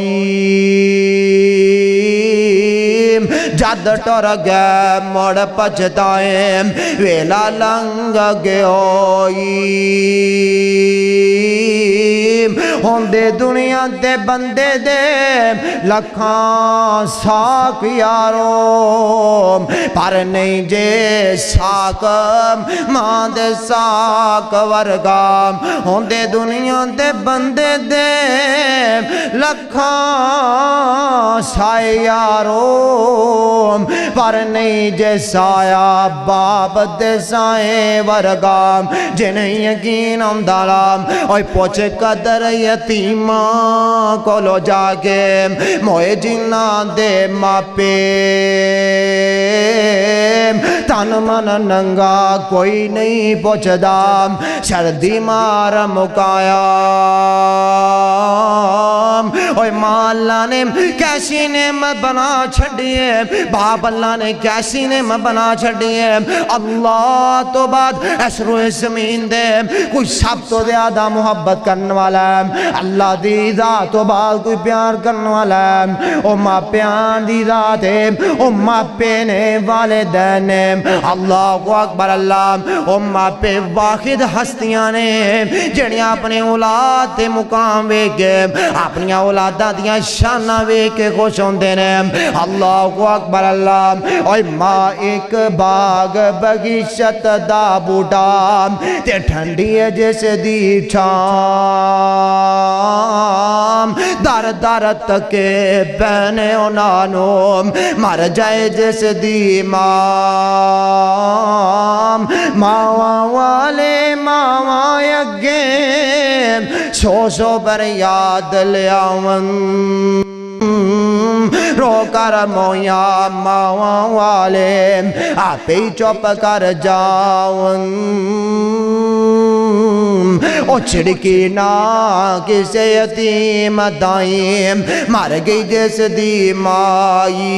جد ٹر گئے مڑ پچھتائیں ویلا لنگ گئے ہوندے دنیا دے بندے دے لکھاں ساک یارو پر نہیں جے ساک ماں دے ساک ورگا ہوندے دنیا دے بندے دے لکھاں سائے یارو پر نہیں جے سایا باپ دے سائے ورگا جنہیں یقین امدالام اوہ پوچھ قدر یتیماں کو لو جاگے موئے جنہ دے ماپے تن من ننگا کوئی نہیں پوچھ دام سردی مار مکایا اوہ ماں اللہ نے کیسی نعمت بنا چھڑیے باپ اللہ نے کیسی نعمت بنا چھڑیے اللہ تو بعد ایسرو زمین دے کوئی سب تو زیادہ محبت کرنے والا ہے اللہ دی ذات تو بعد کوئی پیار کرنے والا ہے او ماں پیان دی ذات ہے او ماں پینے والدین ہے اللہ اکبر اللہ او ماں پہ واحد ہستیاں نے جنیاں اپنے اولاد تے مقام ویکے اپنی اولادہ دیاں شانہ ویکے خوش ہوندے نے اللہ اکبر اللہ اوہ ماں ایک باغ بگیشت دا بوٹا تے ٹھنڈی ہے جیسے دی چھام دار دار تکے بہنے انانو مر جائے جیسے دی ماں والے ماں یگے سو سو پر یاد لیاون رو کر مویا ماں والے آپ ہی چوپ کر جاؤں او چھڑکی نا کسے یتیم دائیں مر گئی جیس دی مائی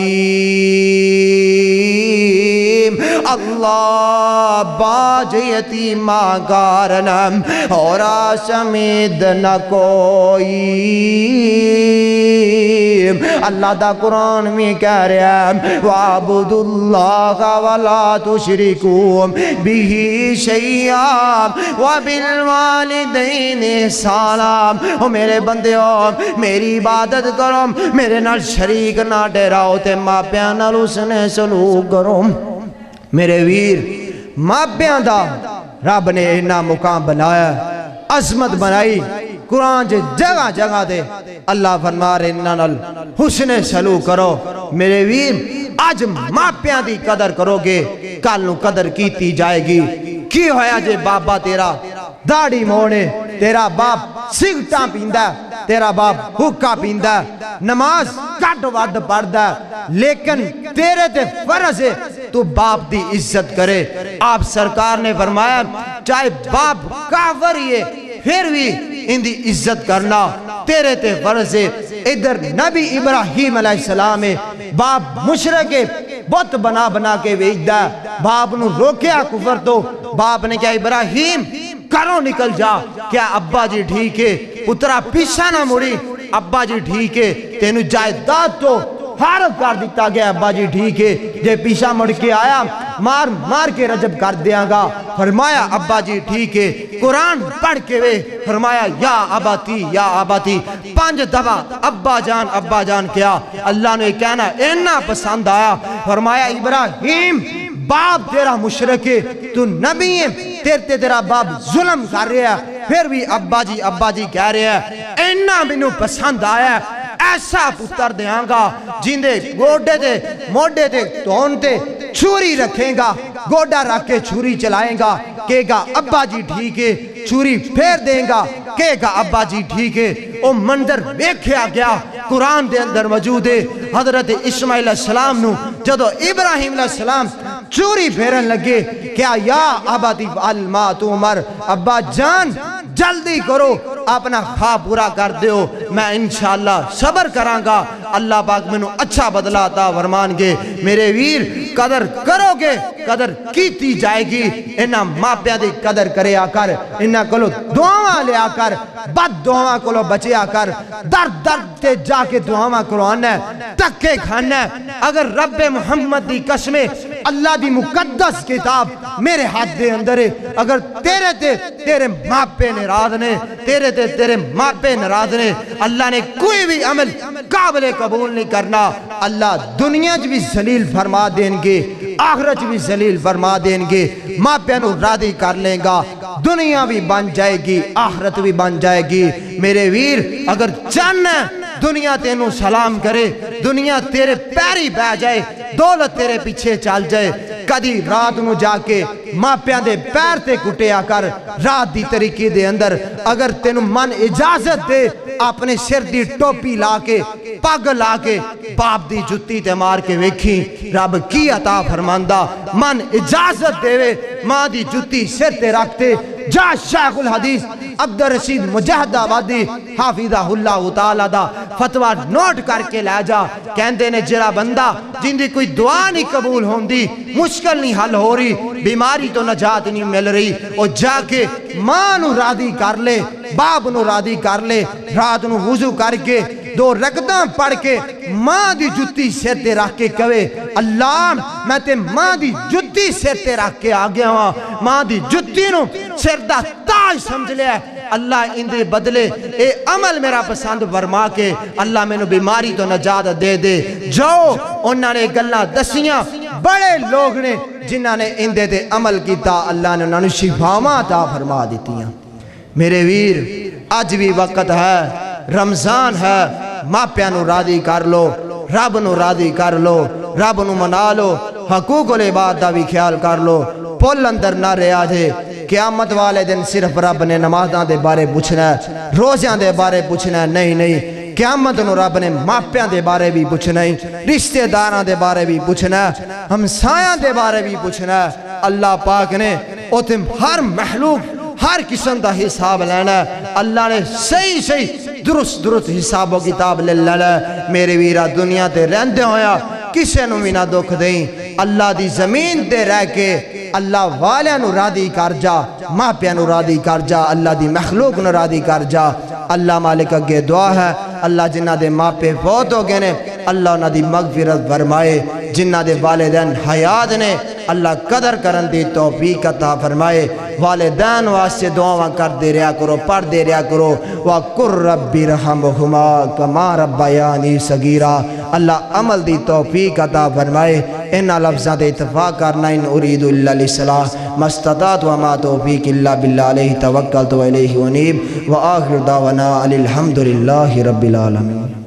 اللہ باج یتیم کارنم اور آشمید نہ کوئی اللہ دا قرآن میں کہہ رہا ہے وَعَبُدُ اللَّهَ وَلَا تُشْرِكُوا بِهِ شَيْئًا وَبِالْوَالِدَيْنِ إِحْسَانًا او میرے بندیوں میری عبادت کرو میرے نال شریک نہ ٹھہراؤ تے ماں پیاں نال اس نے سلوک کرو میرے ویر ماں پیاں دا رب نے انہا مقام بنایا عظمت بنائی قرآن جگہ جگہ دے اللہ فرما رہے انہا حسن سلوک کرو میرے ویر آج ماں پیاں دی قدر کرو گے کل نو قدر کیتی جائے گی کی ہویا جے بابا تیرا داڑی موڑے تیرا باپ سگٹاں پیندہ تیرا باپ حکا پیندہ نماز کٹ ود پڑھدا لیکن تیرے تے فرض ہے تو باپ دی عزت کرے آپ سرکار نے فرمایا چاہے باپ کافر ہی ہے پھر بھی ان دی عزت کرنا تیرے تے فرض ہے ادھر نبی ابراہیم علیہ السلام ہے باپ مشرک ہے بت بنا بنا کے ویجدہ باپ نو روکیا کفر تو باپ نے کہا ابراہیم کرو نکل جا کیا ابا جی ٹھیک ہے پترا پیچھا نہ مڑی ابا جی ٹھیک ہے تینو جائیداد تو حارف کر دیتا گیا ابا جی ٹھیک ہے جے پیچھا مڑ کے آیا مار مار کے رجب کر دیا گا فرمایا ابا جی ٹھیک ہے قرآن پڑھ کے وے فرمایا یا اباتی 5 دفعہ ابا جان کیا اللہ نے کہنا اینا پسند آیا فرمایا ابراہیم باپ تیرا مشرک ہے تو نبی ہے تیرا باپ ظلم کر رہا ہے پھر بھی ابا جی کہہ رہا ہے اینا منو پسند آیا ہے ایسا پتر دیاں گا جندے گوڑے تے موڑے تے تون تے چھوری رکھیں گا گوڑا رکھ کے چھوری چلائیں گا کہے گا ابا جی ٹھیک ہے چھوری پھیر دیں گا کہے گا ابا جی ٹھیک ہے او منظر دیکھیا گیا قرآن دے اندر موجود ہے حضرت اسماعیل علیہ السلام نو جدو ابراہیم علیہ السلام چوری پھیرن لگے کیا یا ابتی الما تمر ابا جان جلدی کرو اپنا خواب پورا کر دیو میں انشاءاللہ صبر کرانگا اللہ پاک میں اچھا بدلہ عطا فرمان گے میرے ویر قدر کرو گے قدر کیتی جائے گی انہاں ماں پیاں دی قدر کرے آکر انہاں کلو دعاواں لے آکر بد دعاواں کلو بچے آکر درد درد تے جا کے دعاواں کلو آنا ہے تکے کھانا ہے اگر رب محمد دی قسمیں اللہ دی مقدس کتاب میرے ہاتھ دے اندر ہے اگر تیرے ماں پہ نراض نے تیرے ماں پہ نراض نے اللہ نے کوئی بھی عمل قابل قبول نہیں کرنا اللہ دنیا بھی ذلیل فرما دیں گے آخرت بھی ذلیل فرما دیں گے ماں پہ نو راضی کر لیں گا دنیا بھی بن جائے گی آخرت بھی بن جائے گی میرے ویر اگر چاہنا دنیا تینوں سلام کرے دنیا تیرے پیری بہ جائے دولت تیرے پیچھے چل جائے کدی رات نو جا کے ماں پیاں دے پیر تے کٹیا کر رات دی طریقے دے اندر اگر تینوں من اجازت دے اپنے سر دی ٹوپی لا کے پگ لا کے باپ دی جتی تے مار کے ویکھی رب کی عطا فرماندہ من اجازت دے وے ماں دی جتی سر تے رکھتے جا شیخ الحدیث عبدالرشید مجاہد آبادی حافظہ اللہ تعالیٰ دا فتوہ نوٹ کر کے لے جا کہندے نے جڑا بندہ جن دی کوئی دعا نہیں قبول ہوندی مشکل نہیں حل ہو رہی بیماری تو نجات نہیں مل رہی اور جا کے ماں نو راضی کر لے باپ نو راضی کر لے رات نو وضو کر کے 2 رکعتاں پڑھ کے ماں دی جتی سر تے رکھ کے کہے اللہ میں تے ماں دی جتی سر تے رکھ کے آ گیا ہاں ماں دی جتی نو سر دا تاج سمجھ لیا اللہ ان دے بدلے اے عمل میرا پسند فرما کے اللہ میں نو بیماری تو نجات دے دے جاؤ انہاں نے گلاں دسیاں بڑے لوگ نے جنہاں نے ان دے عمل کیتا اللہ نے انہاں نو شفاواں عطا فرما دیتیاں میرے ویر آج بھی وقت ہے رمضان ہے ماں پیاں نو راضی کر لو رب نو راضی کر لو رب نو منا لو حقوق العباد دا بھی خیال کر لو پل اندر نہ رہا جے قیامت والے دن صرف رب نے نمازاں دے بارے پوچھنا ہے روزیاں دے بارے پوچھنا ہے نہیں قیامت نو رب نے ماپیاں دے بارے بھی پوچھنا ہے رشتہ داراں دے بارے بھی پوچھنا ہے ہمسایاں دے بارے بھی پوچھنا ہے اللہ پاک نے اوتے ہر محلوق ہر قسم دا حساب لینا ہے اللہ نے صحیح درست حساب و کتاب لے لینا ہے میرے ویرہ دنیا تے رہندے ہویا کسے نو بھی نہ دکھ دیں اللہ دی زمین تے رہ کے اللہ والیاں نو راضی کر جا ماں پیاں نو راضی کر جا اللہ دی مخلوق نو راضی کر جا اللہ مالک اگے دعا ہے اللہ جنہ دے ماں پہ فوت ہو گئے نے اللہ انہاں دی مغفرت فرمائے جنہ دے والدین حیات نے اللہ قدر کرن دی توفیق عطا فرمائے والدین واسطے دعاواں کر دے رہا کرو پڑھ دے رہا کرو وَقُرْ رَبِّ رَحَمْهُمَا كَمَا رَبَّيَانِي صَغِيرًا اللہ عمل دی توفیق عطا فرمائے انہا لفظات اتفاق کرنا ان اريد الا الصلاح ما استطعت وما توفیق الا باللہ علیہ توکلت و الیہ انیب وآخر دعوانا الحمدللہ رب العالمین